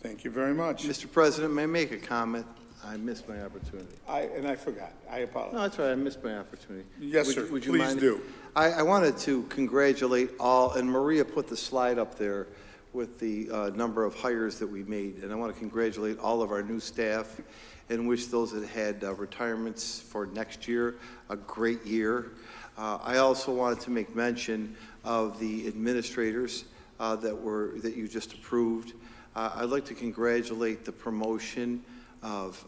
Thank you very much. Mr. President, may I make a comment? I missed my opportunity. I forgot. I No, apologize. that's right, I missed my opportunity. Yes, Would- sir. would you Please mind- do. I wanted to congratulate all, and Maria put the slide up there with the number of hires that we made, and I want to congratulate all of our new staff and wish those that had retirements for next year a great year. I also wanted to make mention of the administrators that you just approved. I'd like to congratulate the promotion of,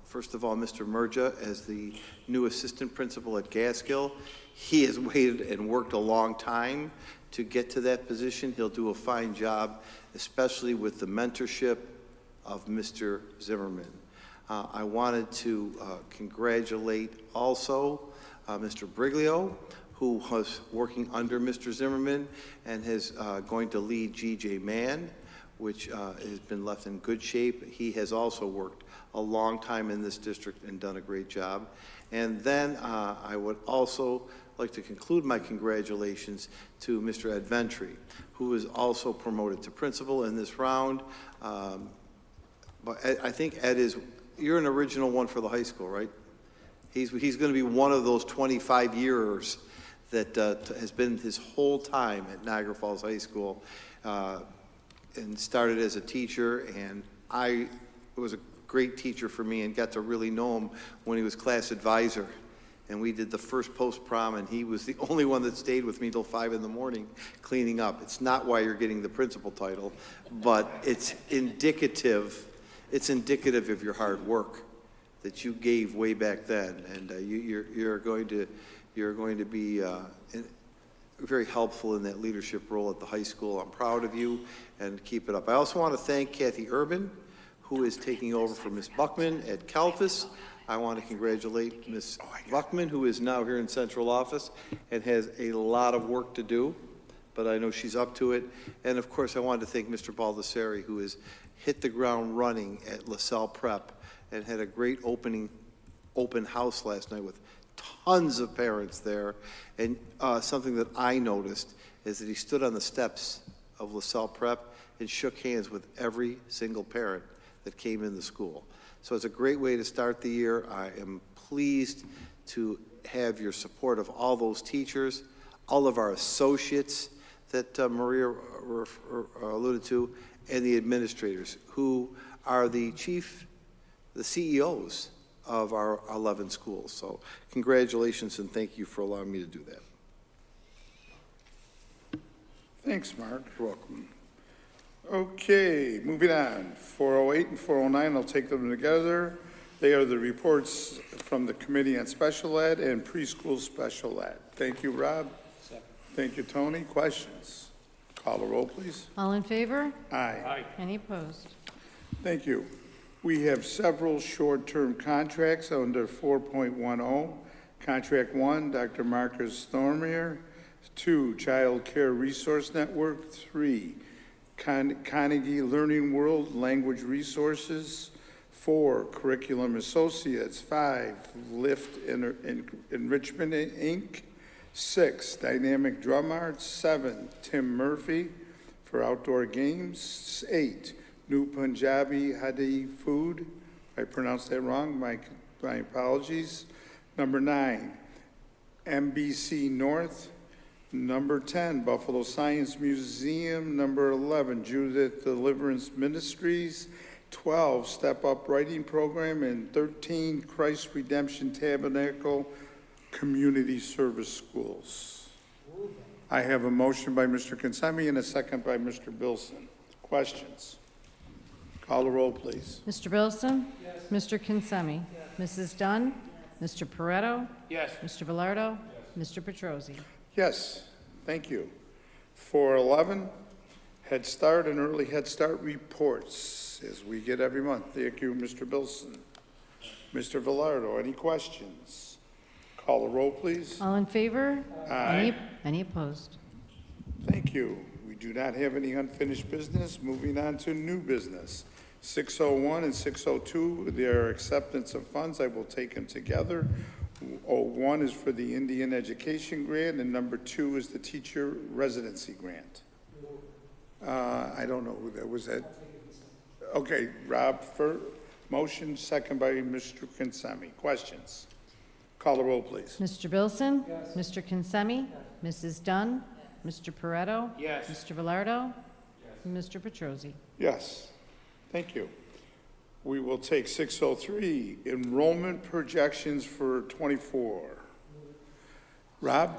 first of all, Mr. Murja as the new assistant principal at Gaskill. He has waited and worked a long time to get to that position. He'll do a fine job, especially with the mentorship of Mr. Zimmerman. I wanted to congratulate also Mr. Briglio, who was working under Mr. Zimmerman and is going to lead GJ Mann, which has been left in good shape. He has also worked a long time in this district and done a great job. And then I would also like to conclude my congratulations to Mr. Ed Ventry, who is also promoted to principal in this round. But I think Ed you're an original one for the high school, right? He's going to be one of those 25 years that has been his whole time at Niagara Falls High School, and started as a teacher, and it was a great teacher for me and got to really know him when he was class advisor. And we did the first post-prom, and he was the only one that stayed with me till 5 in the morning cleaning up. It's not why you're getting the principal title, but it's indicative of your hard work that you gave way back then, and you're going to be very helpful in that leadership role at the high school. I'm proud of you, and keep it up. I also want to thank Kathy Urban, who is taking over for Ms. Buckman at Calfus. I want to congratulate Ms. Buckman, who is now here in central office and has a lot of work to do, but I know she's up to it. And of course, I wanted to thank Mr. Baldessari, who has hit the ground running at LaSalle Prep and had a great open house last night with tons of parents there. And something that I noticed is that he stood on the steps of LaSalle Prep and shook hands with every single parent that came in the school. So it's a great way to start the year. I am pleased to have your support of all those teachers, all of our associates that Maria alluded to, and the administrators, who are the CEOs of our 11 schools. So congratulations, and thank you for allowing me to do that. Thanks, Mark. You're welcome. Okay, moving on. 408 and 409, I'll take them together. They are the reports from the Committee on Special Ed and Preschool Special Ed. Thank you, Rob. Thank you, Tony. Questions? Call the roll, please. All in favor? Aye. Any opposed? Thank you. We have several short-term contracts under 4.10. Contract 1, Dr. Marcus Thormier. 2, Child Care Resource Network. 3, Carnegie Learning World Language Resources. 4, Curriculum Associates. 5, Lift Enrichment, Inc. 6, Dynamic Drum Arts. 7, Tim Murphy for Outdoor Games. 8, New Punjabi Hadi Food. If I pronounced that wrong, my apologies. Number 9, MBC North. Number 10, Buffalo Science Museum. Number 11, Judith Deliverance Ministries. 12, Step Up Writing Program. And 13, Christ Redemption Tabernacle Community Service Schools. I have a motion by Mr. Kinsemi and a second by Mr. Bilson. Questions? Call the roll, please. Mr. Bilson? Yes. Mr. Kinsemi? Yes. Mrs. Dunn? Yes. Mr. Pareto? Yes. Mr. Velardo? Yes. Mr. Petrosi? Yes, thank you. 411, Head Start and Early Head Start reports, as we get every month. Thank you, Mr. Bilson. Mr. Velardo, any questions? Call the roll, please. All in favor? Aye. Any opposed? Thank you. We do not have any unfinished business. Moving on to new business. 601 and 602, they are acceptance of funds. I will take them together. 601 is for the Indian Education Grant, and number 2 is the Teacher Residency Grant. I don't know who that was. Okay, Rob, for motion, second by Mr. Kinsemi. Questions? Call the roll, please. Mr. Bilson? Yes. Mr. Kinsemi? Mrs. Dunn? Mr. Pareto? Yes. Mr. Velardo? Yes. Mr. Petrosi? Yes, thank you. We will take 603, enrollment projections for 24. Rob,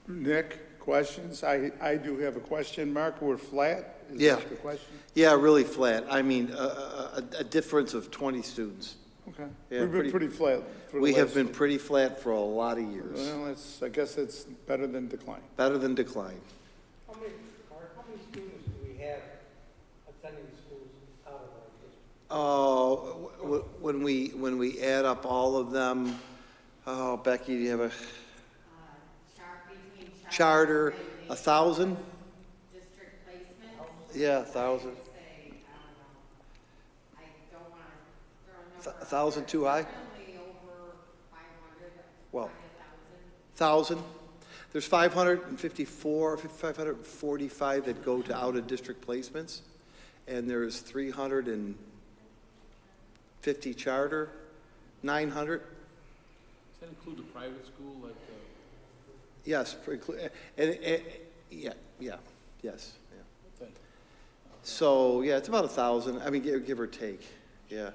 Nick, questions? I do have a question. Mark, we're flat? Is Yeah. that the question? Yeah, really flat. I mean, a difference of 20 students. Okay. Yeah, We've been pretty flat. For the We have last- been pretty flat for a lot of years. Well, I guess it's better than decline. Better than decline. How many students do we have attending schools out of our district? Oh, when we add up all of them, oh, Becky, do you have a charter, 1,000? District placement, Yeah, 1,000. say, I don't want to throw a number. 1,000 too high? Definitely over 500, Well, 1,000. 1,000. There's 554, 545 that go to out-of-district placements, and there's 350 charter, 900. Does that include the private school, like Yes, yes, yeah. So, yeah, it's about 1,000, I mean, give or take, yeah.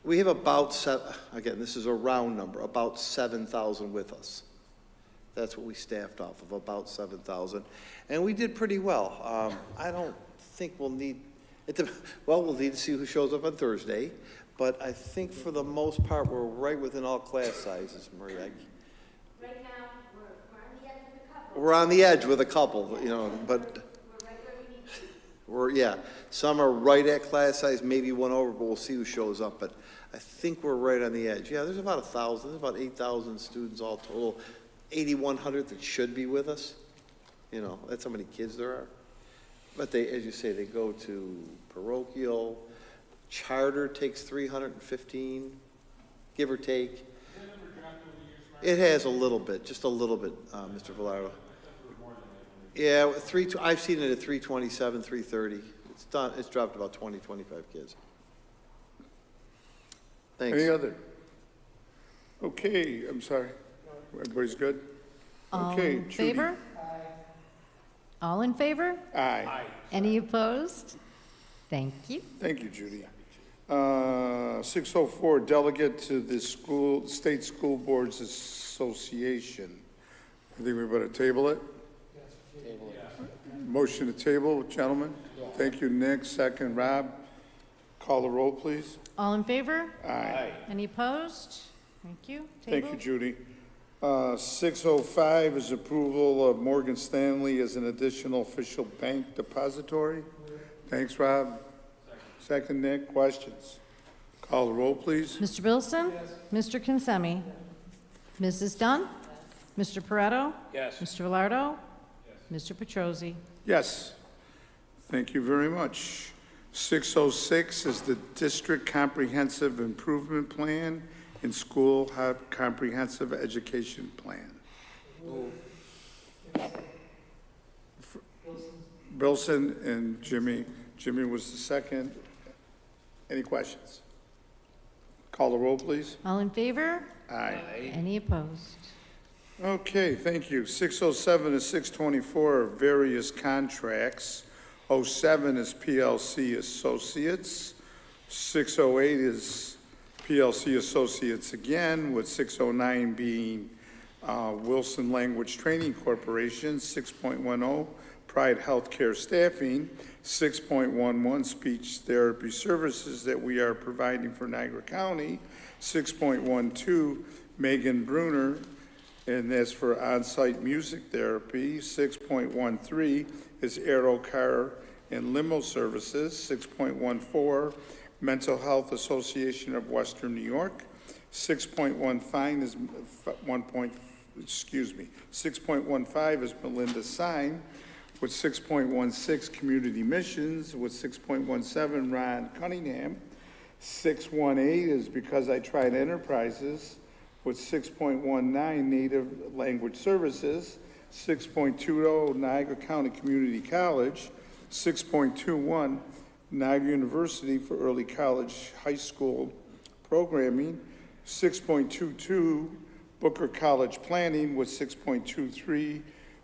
We have about, again, this is a round number, about 7,000 with us. That's what we staffed off of, about 7,000. And we did pretty well. I don't think we'll need, we'll need to see who shows up on Thursday, but I think for the most part, we're right within all class sizes, Maria. Right now, we're on the edge of the couple. We're on the edge with a couple, you know, but We're right where we need to be. yeah, some are right at class size, maybe one over, but we'll see who shows up. But I think we're right on the edge. Yeah, there's about 1,000, there's about 8,000 students all total, 8,100 that should be with us. You know, that's how many kids there are. But they, as you say, they go to parochial. Charter takes 315, give or take. It has a little bit, just a little bit, Mr. Velardo. Yeah, I've seen it at 327, 330. It's dropped about 20, 25 kids. Thanks. Any other? Okay, I'm sorry. Everybody's good? All Okay, in Judy. favor? All in favor? Aye. Any opposed? Thank you. Thank you, Judy. 604, delegate to the State School Boards Association. I think we better table it. Motion to table, gentlemen. Thank you, Nick. Second, Rob. Call the roll, please. All in favor? Aye. Any opposed? Thank you. Thank you, Tabled. Judy. 605 is approval of Morgan Stanley as an additional official bank depository. Thanks, Rob. Second, Nick. Questions? Call the roll, please. Mr. Bilson? Mr. Kinsemi? Mrs. Dunn? Mr. Pareto? Yes. Mr. Velardo? Mr. Petrosi? Yes. Thank you very much. 606 is the District Comprehensive Improvement Plan and School Comprehensive Education Plan. Bilson and Jimmy. Jimmy was the second. Any questions? Call the roll, please. All in favor? Aye. Any opposed? Okay, thank you. 607 and 624 are various contracts. 07 is PLC Associates. 608 is PLC Associates again, with 609 being Wilson Language Training Corporation. 6.10, Pride Healthcare Staffing. 6.11, Speech Therapy Services that we are providing for Niagara County. 6.12, Megan Bruner, and that's for on-site music therapy. 6.13 is Aero Car and Limo Services. 6.14, Mental Health Association of Western New York. 6.15 is 6.15 is Melinda Sign, with 6.16 Community Missions, with 6.17 Ron Cunningham. 618 is Because I Tried Enterprises, with 6.19 Native Language Services, 6.20 Niagara County Community College, 6.21 Niagara University for Early College High School Programming, 6.22 Booker College Planning with 6.23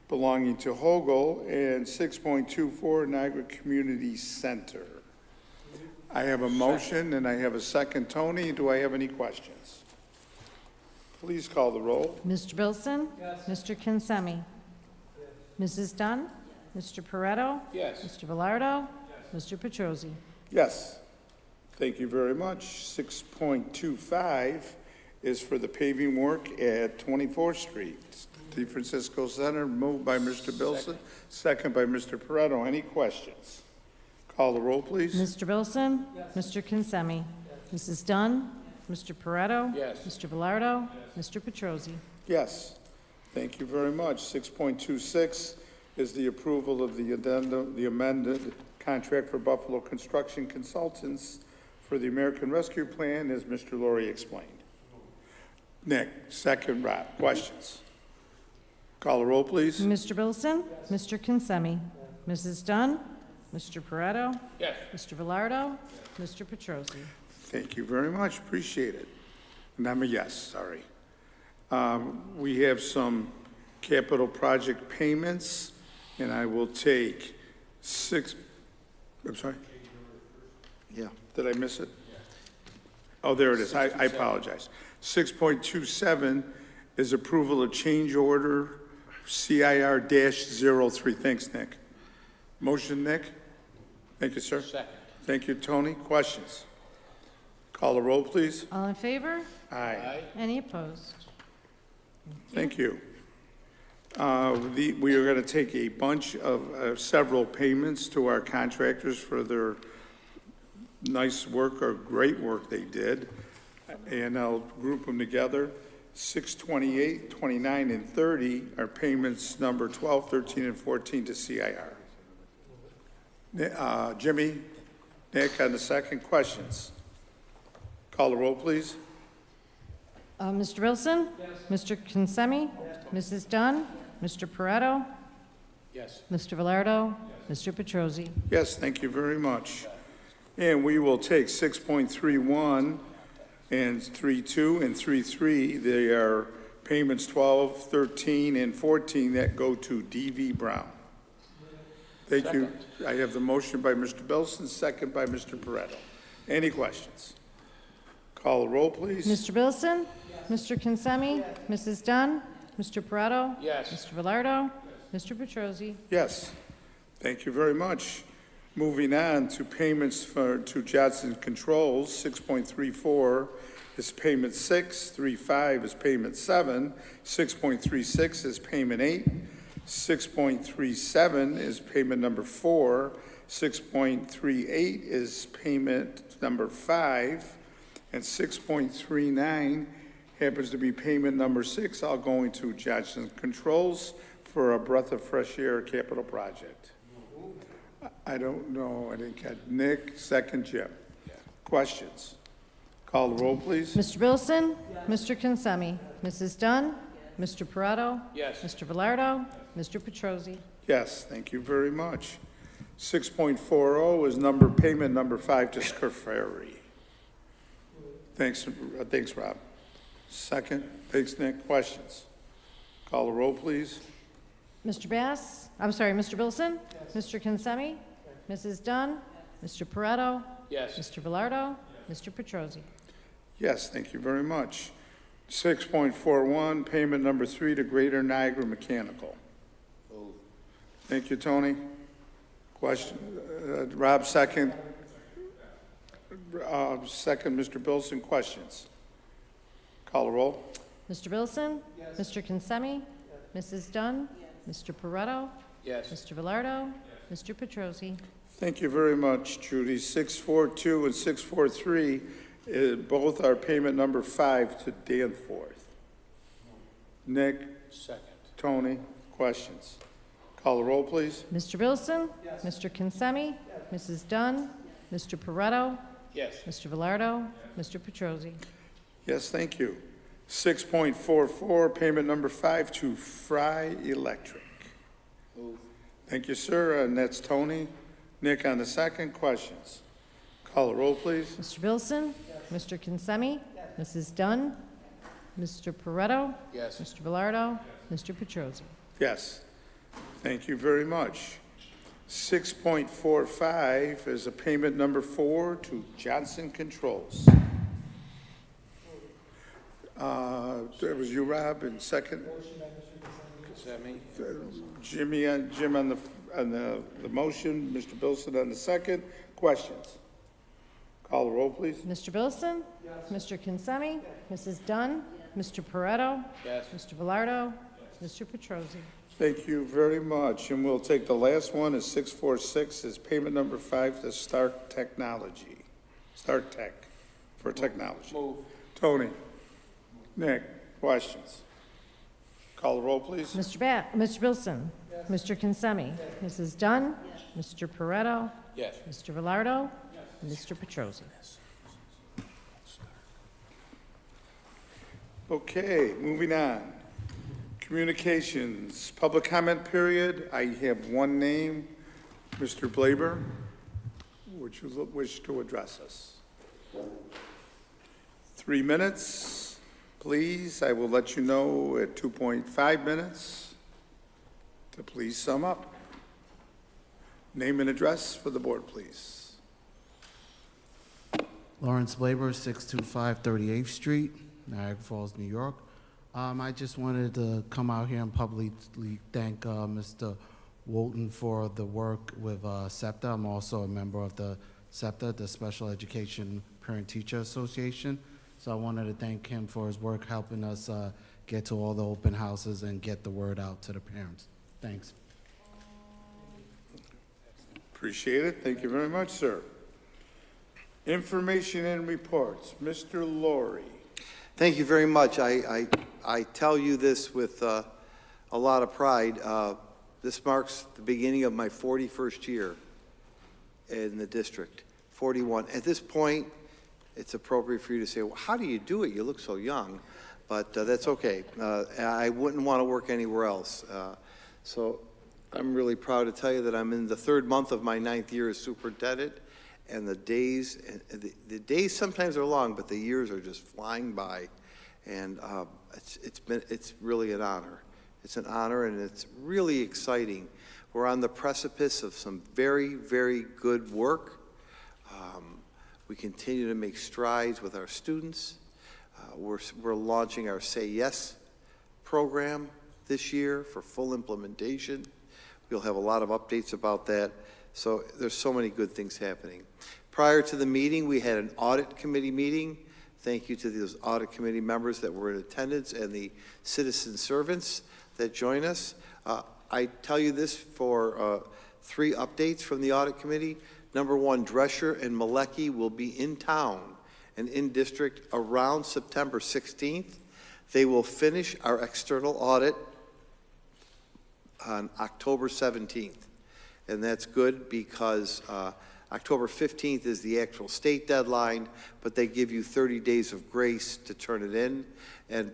belonging to Hogle, and 6.24 Niagara Community Center. I have a motion and I have a second. Tony, do I have any questions? Please call the roll. Mr. Bilson? Yes. Mr. Kinsemi? Yes. Mrs. Dunn? Mr. Pareto? Yes. Mr. Velardo? Yes. Mr. Petrosi? Yes. Thank you very much. 6.25 is for the paving work at 24th Street, De Francisco Center, moved by Mr. Bilson, second by Mr. Pareto. Any questions? Call the roll, please. Mr. Bilson? Yes. Mr. Kinsemi? Yes. Mrs. Dunn? Mr. Pareto? Yes. Mr. Velardo? Yes. Mr. Petrosi? Yes. Thank you very much. 6.26 is the approval of the addendum, the amended contract for Buffalo Construction Consultants for the American Rescue Plan, as Mr. Laurie explained. Nick, second. Rob, questions? Call the roll, please. Mr. Bilson? Yes. Mr. Kinsemi? Yes. Mrs. Dunn? Mr. Pareto? Yes. Mr. Velardo? Yes. Mr. Petrosi? Thank you very much. Appreciate it. And I'm a yes, sorry. We have some capital project payments, and I will take I'm sorry? Yeah. Did I miss it? Oh, there it is. I apologize. 6.27 is approval of change order CIR-03. Thanks, Nick. Motion, Nick? Thank you, sir. Second. Thank you, Tony. Questions? Call the roll, please. All in favor? Aye. Any opposed? Thank you. We are going to take a bunch of several payments to our contractors for their nice work or great work they did, and I'll group them together. 628, 29, and 30 are payments number 12, 13, and 14 to CIR. Jimmy, Nick, on the second. Questions? Call the roll, please. Mr. Wilson? Yes. Mr. Kinsemi? Yes. Mrs. Dunn? Mr. Pareto? Yes. Mr. Velardo? Yes. Mr. Petrosi? Yes, thank you very much. And we will take 6.31 and 3.2 and 3.3. They are payments 12, 13, and 14 that go to D.V. Brown. Thank you. I have the motion by Mr. Bilson, second by Mr. Pareto. Any questions? Call the roll, please. Mr. Bilson? Yes. Mr. Kinsemi? Yes. Mrs. Dunn? Mr. Pareto? Yes. Mr. Velardo? Yes. Mr. Petrosi? Yes. Thank you very much. Moving on to payments to Johnson Controls, 6.34 is payment 6, 3.5 is payment 7, 6.36 is payment 8, 6.37 is payment number 4, 6.38 is payment number 5, and 6.39 happens to be payment number 6, all going to Johnson Controls for a breath of fresh air capital project. I don't know, I didn't catch. Nick, second, Jim. Questions? Call the roll, please. Mr. Bilson? Yes. Mr. Kinsemi? Mrs. Dunn? Yes. Mr. Pareto? Yes. Mr. Velardo? Yes. Mr. Petrosi? Yes, thank you very much. 6.40 is payment number 5 to Scarferi. Thanks, Rob. Second, thanks, Nick. Questions? Call the roll, please. Mr. Bass? I'm sorry, Mr. Bilson? Yes. Mr. Kinsemi? Yes. Mrs. Dunn? Yes. Mr. Pareto? Yes. Mr. Velardo? Yes. Mr. Petrosi? Yes, thank you very much. 6.41, payment number 3 to Greater Niagara Mechanical. Thank you, Tony. Question, Rob, second. Second, Mr. Bilson. Questions? Call the roll. Mr. Bilson? Yes. Mr. Kinsemi? Yes. Mrs. Dunn? Yes. Mr. Pareto? Yes. Mr. Velardo? Yes. Mr. Petrosi? Thank you very much, Judy. 642 and 643, both are payment number 5 to Danforth. Nick? Second. Tony? Questions? Call the roll, please. Mr. Bilson? Yes. Mr. Kinsemi? Yes. Mrs. Dunn? Yes. Mr. Pareto? Yes. Mr. Velardo? Yes. Mr. Petrosi? Yes, thank you. 6.44, payment number 5 to Fry Electric. Thank you, sir, and that's Tony. Nick on the second. Questions? Call the roll, please. Mr. Bilson? Mr. Kinsemi? Mrs. Dunn? Mr. Pareto? Yes. Mr. Velardo? Mr. Petrosi? Yes. Thank you very much. 6.45 is a payment number 4 to Johnson Controls. That was you, Rob, and second. Jim on the motion, Mr. Bilson on the second. Questions? Call the roll, please. Mr. Bilson? Mr. Kinsemi? Mrs. Dunn? Mr. Pareto? Yes. Mr. Velardo? Mr. Petrosi? Thank you very much. And we'll take the last one, is 646, is payment number 5 to Start Technology. Start Tech for technology. Move. Tony. Nick, questions? Call the roll, please. Mr. Bilson? Mr. Kinsemi? Mrs. Dunn? Mr. Pareto? Yes. Mr. Velardo? Mr. Petrosi? Okay, moving on. Communications, public comment period. I have one name, Mr. Blaber. Would you wish to address us? 3 minutes, please. I will let you know at 2.5 minutes to please sum up. Name and address for the board, please. Lawrence Blaber, 625 38th Street, Niagara Falls, New York. I just wanted to come out here and publicly thank Mr. Walton for the work with SEPTA. I'm also a member of the SEPTA, the Special Education Parent-Teacher Association. So I wanted to thank him for his work helping us get to all the open houses and get the word out to the parents. Thanks. Appreciate it. Thank you very much, sir. Information and reports. Mr. Laurie. Thank you very much. I tell you this with a lot of pride. This marks the beginning of my 41st year in the district, 41. At this point, it's appropriate for you to say, well, how do you do it? You look so young. But that's okay. I wouldn't want to work anywhere else. So I'm really proud to tell you that I'm in the 3rd month of my 9th year as superintendent. And the days sometimes are long, but the years are just flying by, and it's really an honor. It's an honor, and it's really exciting. We're on the precipice of some very, very good work. We continue to make strides with our students. We're launching our Say Yes program this year for full implementation. We'll have a lot of updates about that. So there's so many good things happening. Prior to the meeting, we had an audit committee meeting. Thank you to those audit committee members that were in attendance and the citizen servants that join us. I tell you this for 3 updates from the audit committee. Number 1, Drescher and Malecki will be in town and in district around September 16th. They will finish our external audit on October 17th. And that's good because October 15th is the actual state deadline, but they give you 30 days of grace to turn it in. And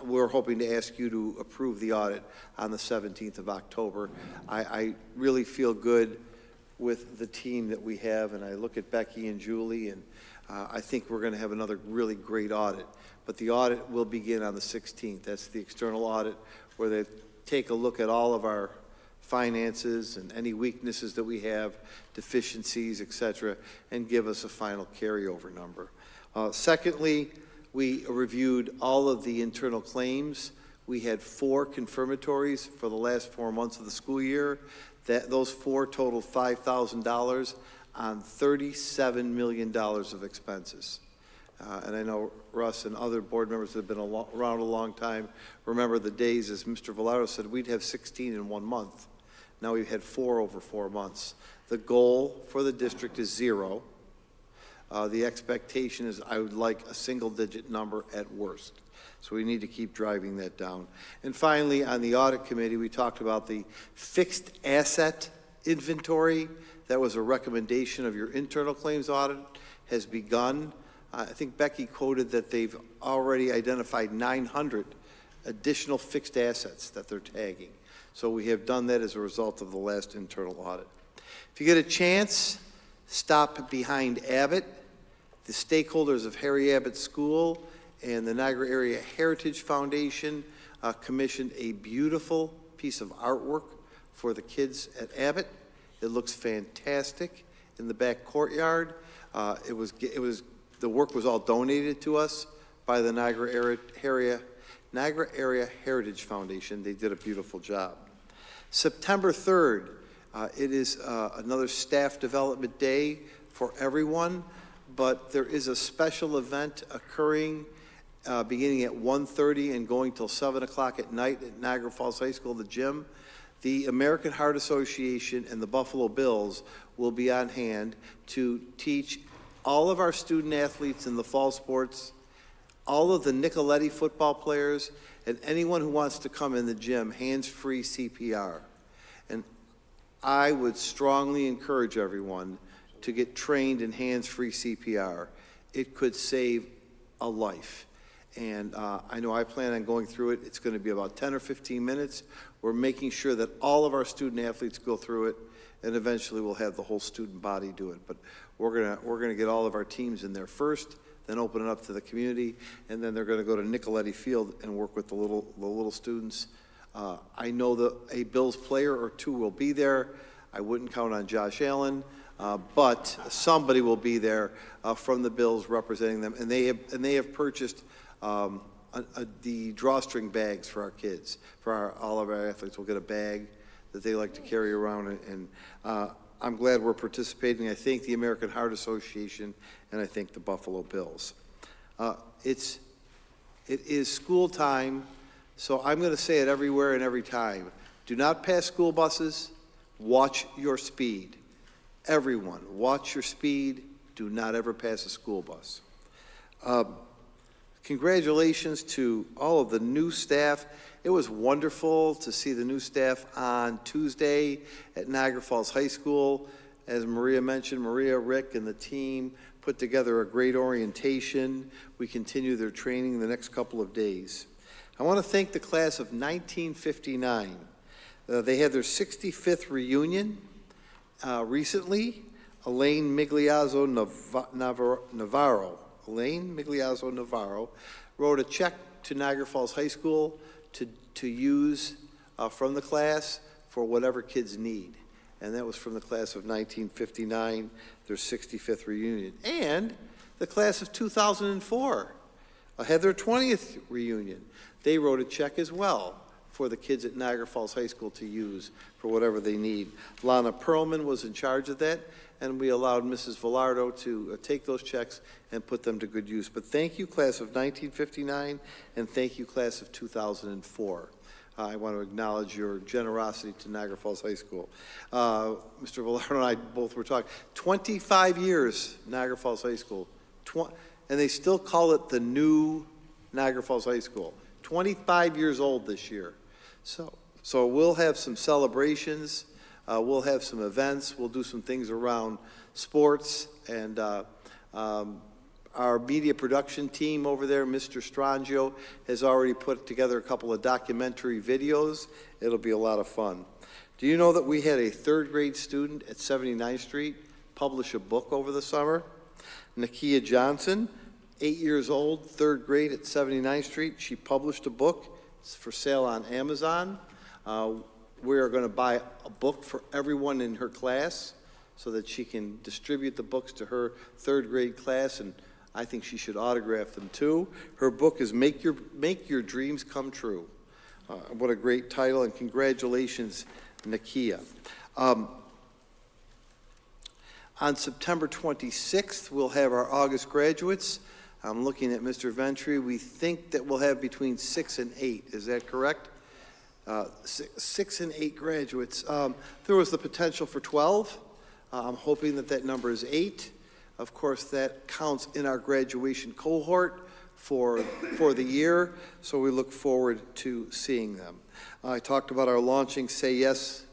we're hoping to ask you to approve the audit on the 17th of October. I really feel good with the team that we have, and I look at Becky and Julie, and I think we're going to have another really great audit. But the audit will begin on the 16th. That's the external audit where they take a look at all of our finances and any weaknesses that we have, deficiencies, et cetera, and give us a final carryover number. Secondly, we reviewed all of the internal claims. We had 4 confirmatories for the last 4 months of the school year. Those 4 totaled $5,000 on $37 million of expenses. And I know Russ and other board members that have been around a long time remember the days, as Mr. Velardo said, we'd have 16 in 1 month. Now we've had 4 over 4 months. The goal for the district is 0. The expectation is I would like a single-digit number at worst. So we need to keep driving that down. And finally, on the audit committee, we talked about the fixed asset inventory. That was a recommendation of your internal claims audit, has begun. I think Becky quoted that they've already identified 900 additional fixed assets that they're tagging. So we have done that as a result of the last internal audit. If you get a chance, stop behind Abbott. The stakeholders of Harry Abbott School and the Niagara Area Heritage Foundation commissioned a beautiful piece of artwork for the kids at Abbott. It looks fantastic in the back courtyard. The work was all donated to us by the Niagara Area Heritage Foundation. They did a beautiful job. September 3rd, it is another staff development day for everyone, but there is a special event occurring beginning at 1:30 and going till 7 o'clock at night at Niagara Falls High School, the gym. The American Heart Association and the Buffalo Bills will be on hand to teach all of our student athletes in the fall sports, all of the Nicoletti football players, and anyone who wants to come in the gym, hands-free CPR. And I would strongly encourage everyone to get trained in hands-free CPR. It could save a life. And I know I plan on going through it. It's going to be about 10 or 15 minutes. We're making sure that all of our student athletes go through it, and eventually we'll have the whole student body do it. But we're gonna get all of our teams in there first, then open it up to the community, and then they're gonna go to Nicoletti Field and work with the little students. I know that a Bills player or two will be there. I wouldn't count on Josh Allen, but somebody will be there from the Bills representing them, and they have purchased the drawstring bags for our kids. All of our athletes will get a bag that they like to carry around, and I'm glad we're participating. I thank the American Heart Association, and I thank the Buffalo Bills. It is school time, so I'm going to say it everywhere and every time. Do not pass school buses. Watch your speed. Everyone, watch your speed. Do not ever pass a school bus. Congratulations to all of the new staff. It was wonderful to see the new staff on Tuesday at Niagara Falls High School. As Maria mentioned, Maria, Rick, and the team put together a great orientation. We continue their training the next couple of days. I want to thank the class of 1959. They had their 65th reunion recently. Elaine Migliazzo Navarro wrote a check to Niagara Falls High School to use from the class for whatever kids need. And that was from the class of 1959, their 65th reunion. And the class of 2004 had their 20th reunion. They wrote a check as well for the kids at Niagara Falls High School to use for whatever they need. Lana Perlman was in charge of that, and we allowed Mrs. Villardo to take those checks and put them to good use. But thank you, class of 1959, and thank you, class of 2004. I want to acknowledge your generosity to Niagara Falls High School. Mr. Villardo and I both were talking. 25 years, Niagara Falls High School. And they still call it the new Niagara Falls High School. 25 years old this year. So we'll have some celebrations. We'll have some events. We'll do some things around sports. And our media production team over there, Mr. Strangio, has already put together a couple of documentary videos. It'll be a lot of fun. Do you know that we had a third grade student at 79th Street publish a book over the summer? Nakia Johnson, 8 years old, third grade at 79th Street. She published a book. It's for sale on Amazon. We are going to buy a book for everyone in her class so that she can distribute the books to her third grade class, and I think she should autograph them too. Her book is Make Your Dreams Come True. What a great title, and congratulations, Nakia. On September 26th, we'll have our August graduates. I'm looking at Mr. Ventry. We think that we'll have between 6 and 8. Is that correct? 6 and 8 graduates. There was the potential for 12. I'm hoping that number is 8. Of course, that counts in our graduation cohort for the year, so we look forward to seeing them. I talked about our launching Say Yes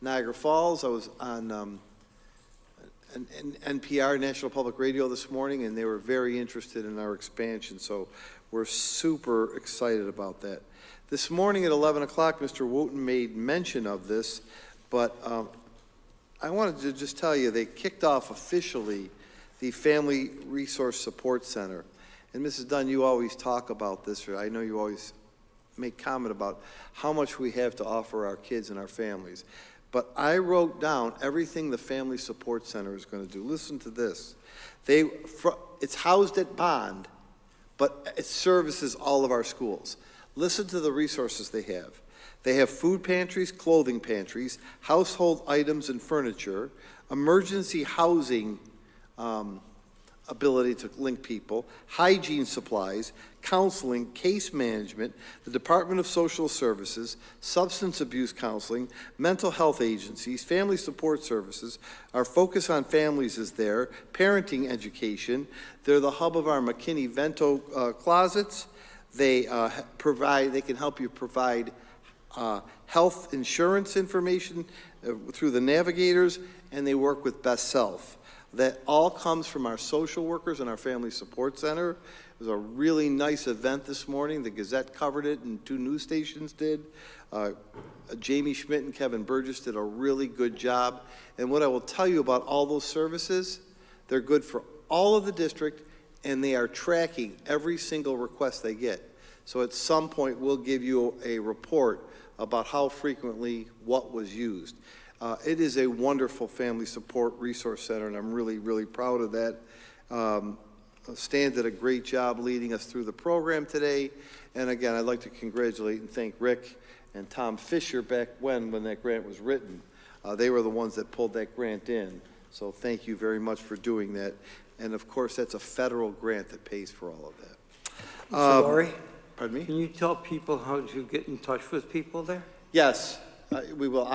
Niagara Falls. I was on NPR, National Public Radio, this morning, and they were very interested in our expansion, so we're super excited about that. This morning at 11 o'clock, Mr. Wooten made mention of this, but I wanted to just tell you, they kicked off officially the Family Resource Support Center. And Mrs. Dunn, you always talk about this, or I know you always make comment about how much we have to offer our kids and our families. But I wrote down everything the Family Support Center is going to do. Listen to this. It's housed at Bond, but it services all of our schools. Listen to the resources they have. They have food pantries, clothing pantries, household items and furniture, emergency housing ability to link people, hygiene supplies, counseling, case management, the Department of Social Services, substance abuse counseling, mental health agencies, family support services. Our focus on families is there, parenting education. They're the hub of our McKinney Vento closets. They can help you provide health insurance information through the navigators, and they work with Best Self. That all comes from our social workers and our Family Support Center. It was a really nice event this morning. The Gazette covered it and 2 news stations did. Jamie Schmidt and Kevin Burgess did a really good job. And what I will tell you about all those services, they're good for all of the district, and they are tracking every single request they get. So at some point, we'll give you a report about how frequently what was used. It is a wonderful family support resource center, and I'm really, really proud of that. Stan did a great job leading us through the program today. And again, I'd like to congratulate and thank Rick and Tom Fisher back when that grant was written. They were the ones that pulled that grant in. So thank you very much for doing that. And of course, that's a federal grant that pays for all of that. Mr. Laurie? Pardon me? Can you tell people how to get in touch with people there? Yes, we will.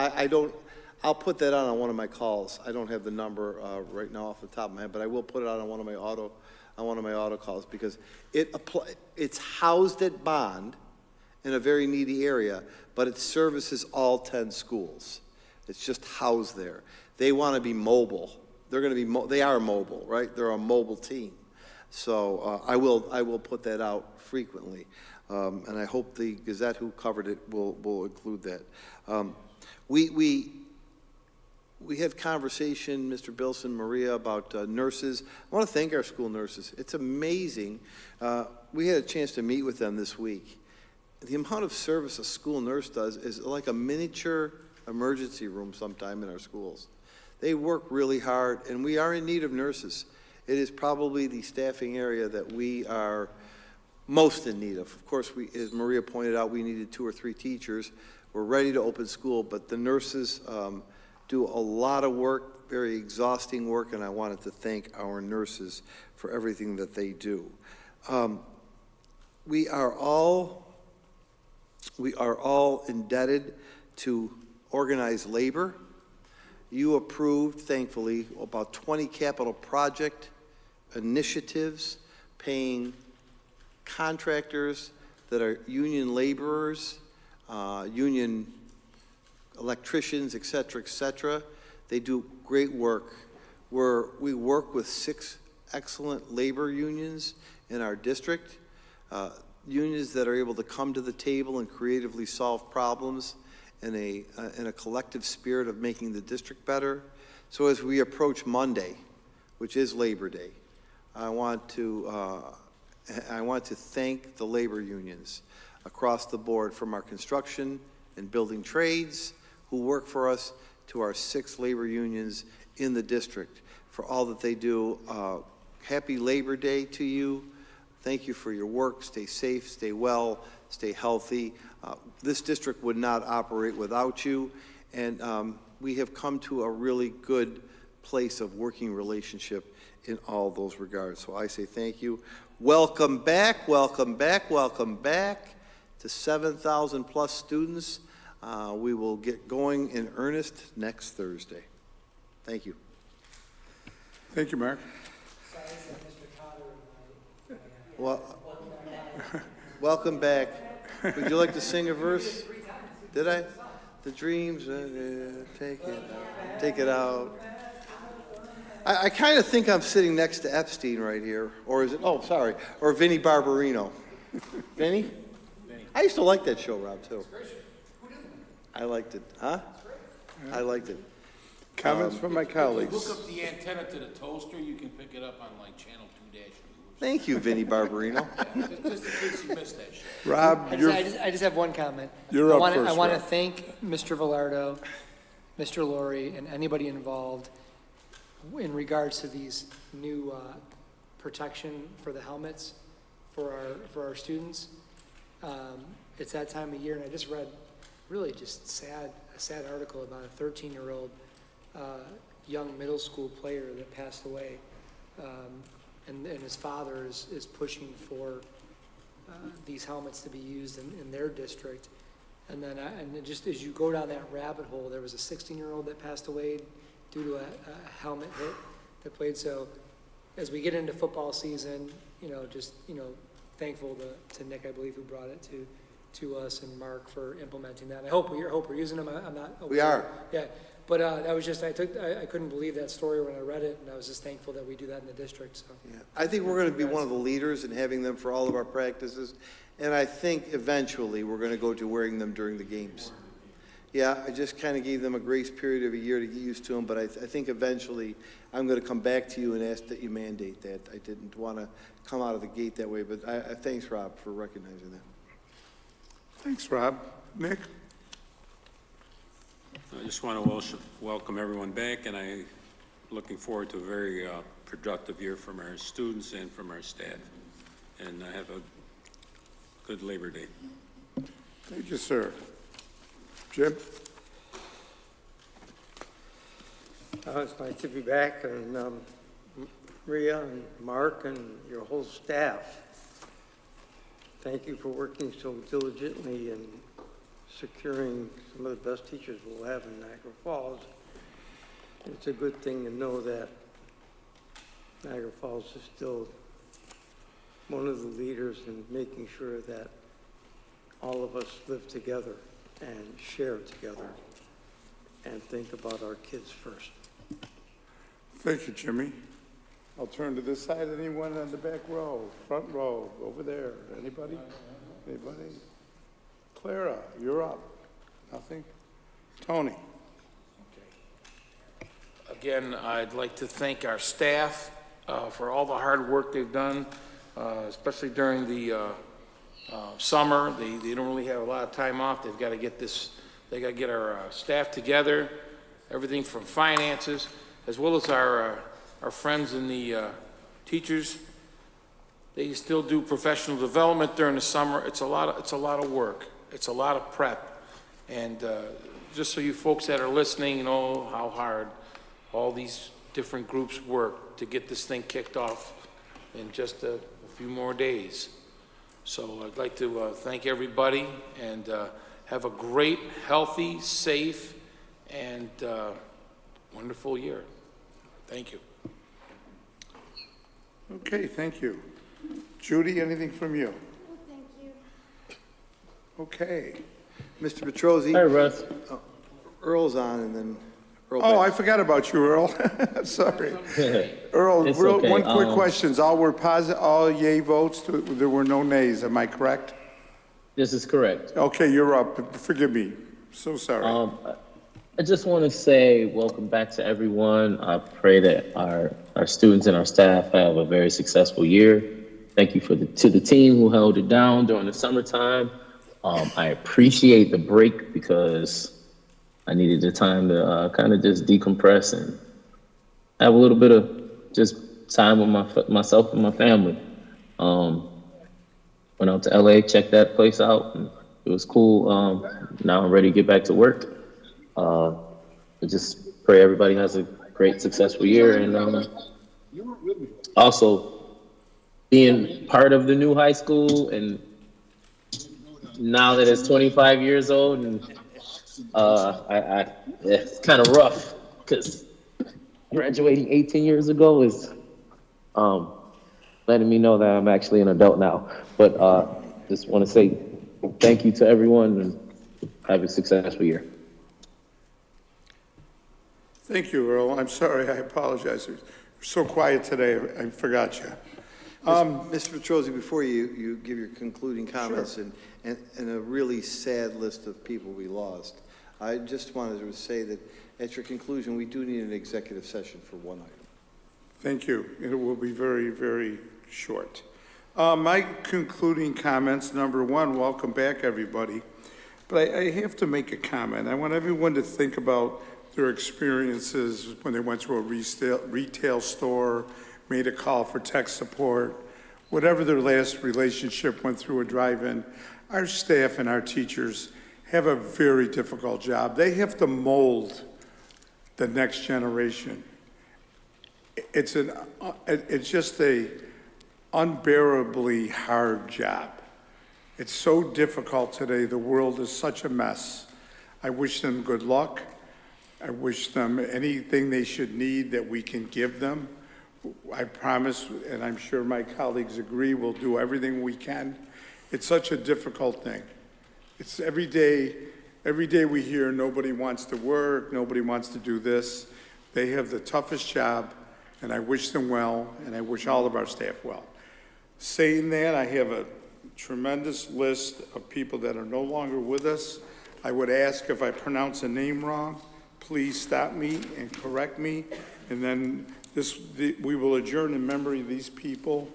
I'll put that on one of my calls. I don't have the number right now off the top of my head, but I will put it on one of my auto calls because it's housed at Bond in a very needy area, but it services all 10 schools. It's just housed there. They want to be mobile. They're going to be they are mobile, right? They're a mobile team. So I will put that out frequently, and I hope the Gazette, who covered it, will include that. We had conversation, Mr. Bilson, Maria, about nurses. I want to thank our school nurses. It's amazing. We had a chance to meet with them this week. The amount of service a school nurse does is like a miniature emergency room sometime in our schools. They work really hard, and we are in need of nurses. It is probably the staffing area that we are most in need of. Of course, as Maria pointed out, we needed 2 or 3 teachers. We're ready to open school, but the nurses do a lot of work, very exhausting work, and I wanted to thank our nurses for everything that they do. We are all indebted to organized labor. You approved, thankfully, about 20 capital project initiatives paying contractors that are union laborers, union electricians, et cetera. They do great work. We work with 6 excellent labor unions in our district, unions that are able to come to the table and creatively solve problems in a collective spirit of making the district better. So as we approach Monday, which is Labor Day, I want to thank the labor unions across the board, from our construction and building trades who work for us to our 6 labor unions in the district for all that they do. Happy Labor Day to you. Thank you for your work. Stay safe, stay well, stay healthy. This district would not operate without you, and we have come to a really good place of working relationship in all those regards. So I say thank you. Welcome back, welcome back, welcome back to 7,000 plus students. We will get going in earnest next Thursday. Thank you. Thank you, Mark. Well, welcome back. Would you like to sing a verse? Did I? The dreams, take it out. I kind of think I'm sitting next to Epstein right here, or is it, oh, sorry, or Vinnie Barbarino. Vinnie? I used to like that show, Rob, too. I liked it, huh? I liked it. Comments from my colleagues? Hook up the antenna to the toaster, you can pick it up on like channel 2-2. Thank you, Vinnie Barbarino. Just in case you missed that shit. Rob, I just have one comment. You're up I first, want to Rob. thank Mr. Velardo, Mr. Laurie, and anybody involved in regards to these new protection for the helmets for our students. It's that time of year, and I just read really just a sad article about a 13-year-old young middle school player that passed away. And his father is pushing for these helmets to be used in their district. And then, just as you go down that rabbit hole, there was a 16-year-old that passed away due to a helmet hit that played. So as we get into football season, thankful to Nick, I believe, who brought it to us, and Mark for implementing that. I hope we're using them. I'm not aware. We are. Yeah. But that was just, I couldn't believe that story when I read it, and I was just thankful that we do that in the district, so. Yeah. I think we're going to be one of the leaders in having them for all of our practices, and I think eventually we're going to go to wearing them during the games. Yeah, I just kind of gave them a grace period of a year to get used to them, but I think eventually I'm going to come back to you and ask that you mandate that. I didn't want to come out of the gate that way, but thanks, Rob, for recognizing that. Thanks, Rob. Nick? I just want to welcome everyone back, and I'm looking forward to a very productive year from our students and from our staff. And have a good Labor Day. Thank you, sir. Jim? It's nice to be back, and Maria and Mark and your whole staff, thank you for working so diligently and securing some of the best teachers we'll have in Niagara Falls. It's a good thing to know that Niagara Falls is still one of the leaders in making sure that all of us live together and share together and think about our kids first. Thank you, Jimmy. I'll turn to this side. Anyone on the back row, front row, over there? Anybody? Anybody? Clara, you're up. Nothing? Tony? Again, I'd like to thank our staff for all the hard work they've done, especially during the summer. They don't really have a lot of time off. They've got to get our staff together, everything from finances, as well as our friends in the teachers. They still do professional development during the summer. It's a lot of work. It's a lot of prep. And just so you folks that are listening know how hard all these different groups work to get this thing kicked off in just a few more days. So I'd like to thank everybody and have a great, healthy, safe, and wonderful year. Thank you. Okay, thank you. Judy, anything from you? Thank you. Okay. Mr. Petrozzi. Hi, Russ. Earl's on, and then Earl. Oh, back. I forgot about you, Earl. Sorry. Earl, It's real, okay. one quick question. All were positive, all yay votes, there were no nays, am I correct? This is correct. Okay, you're up. Forgive me. So sorry. I just want to say welcome back to everyone. I pray that our students and our staff have a very successful year. Thank you to the team who held it down during the summertime. I appreciate the break because I needed the time to kind of just decompress and have a little bit of just time with myself and my family. Went out to LA, checked that place out, and it was cool. Now I'm ready to get back to work. I just pray everybody has a great, successful year, and also being part of the new high school, and now that it's 25 years old, and it's kind of rough because graduating 18 years ago is letting me know that I'm actually an adult now. But just want to say thank you to everyone and have a successful year. Thank you, Earl. I'm sorry, I apologize. You're so quiet today, I forgot you. Mr. Petrosi, before you give your concluding comments and a really sad list of people we lost, I just wanted to say that at your conclusion, we do need an executive session for one item. Thank you. It will be very, very short. My concluding comments, number one, welcome back, everybody. But I have to make a comment. I want everyone to think about their experiences when they went to a retail store, made a call for tech support, whatever their last relationship went through a drive-in. Our staff and our teachers have a very difficult job. They have to mold the next generation. It's just a unbearably hard job. It's so difficult today. The world is such a mess. I wish them good luck. I wish them anything they should need that we can give them. I promise, and I'm sure my colleagues agree, we'll do everything we can. It's such a difficult thing. It's every day we hear nobody wants to work, nobody wants to do this. They have the toughest job, and I wish them well, and I wish all of our staff well. Saying that, I have a tremendous list of people that are no longer with us. I would ask if I pronounce a name wrong, please stop me and correct me, and then we will adjourn in memory of these people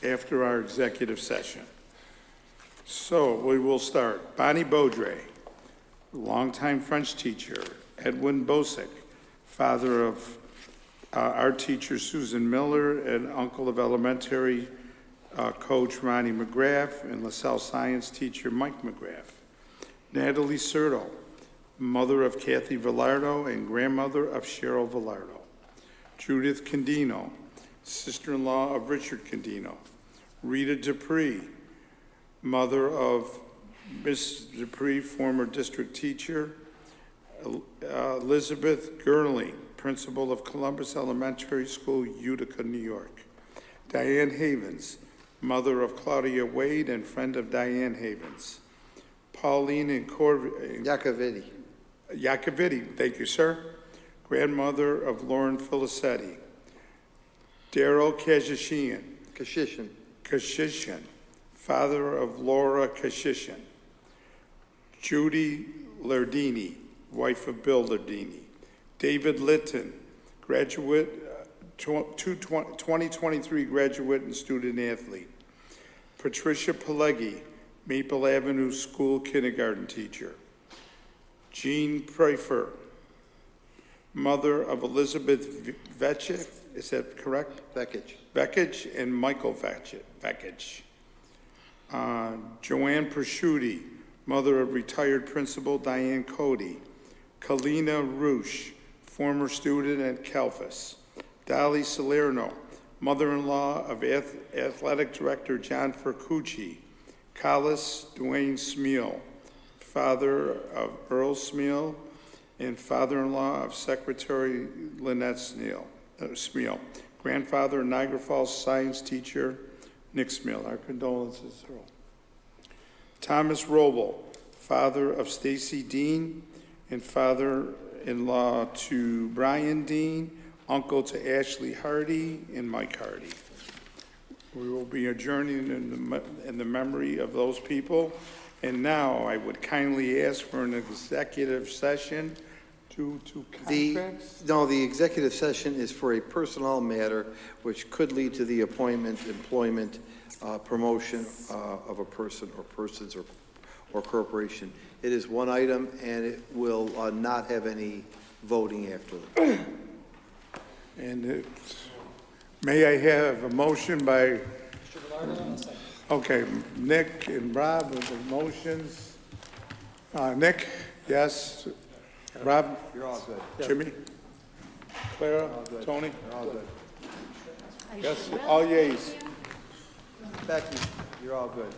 after our executive session. So we will start. Bonnie Beaudre, longtime French teacher. Edwin Bosick, father of our teacher Susan Miller and uncle of elementary coach Ronnie McGrath and LaSalle science teacher Mike McGrath. Natalie Serto, mother of Kathy Villardo and grandmother of Cheryl Villardo. Judith Condino, sister-in-law of Richard Condino. Rita Dupree, mother of Miss Dupree, former district teacher. Elizabeth Gurley, principal of Columbus Elementary School, Utica, New York. Diane Havens, mother of Claudia Wade and friend of Diane Havens. Pauline and Iacovitti, thank you, sir. Grandmother of Lauren Filicetti. Daryl Kashishian, father of Laura Kashishian. Judy Lardini, wife of Bill Lardini. David Litton, graduate, 2023 graduate and student athlete. Patricia Pileggi, Maple Avenue School kindergarten teacher. Jean Preifer, mother of Elizabeth Vekich, is that correct? Vekich and Michael Vekich. Joanne Prosciutti, mother of retired principal Diane Cody. Kalina Roosh, former student at Calfus. Dolly Salerno, mother-in-law of athletic director John Fercucci. Collis Dwayne Smeal, father of Earl Smeal and father-in-law of Secretary Lynette Smeal. Grandfather, Niagara Falls science teacher, Nick Smeal. Our condolences, Earl. Thomas Roble, father of Stacy Dean and father-in-law to Brian Dean, uncle to Ashley Hardy and Mike Hardy. We will be adjourning in the memory of those people. And now I would kindly ask for an executive session to contracts? The executive session is for a personnel matter which could lead to the appointment, employment, promotion of a person or persons or corporation. It is one item and it will not have any voting after it. And may I have a motion by, okay, Nick and Rob with the motions. Nick, yes. Rob? You're all good. Jimmy? Clara? Tony? You're all good. Yes, all yeas. Becky, you're all good.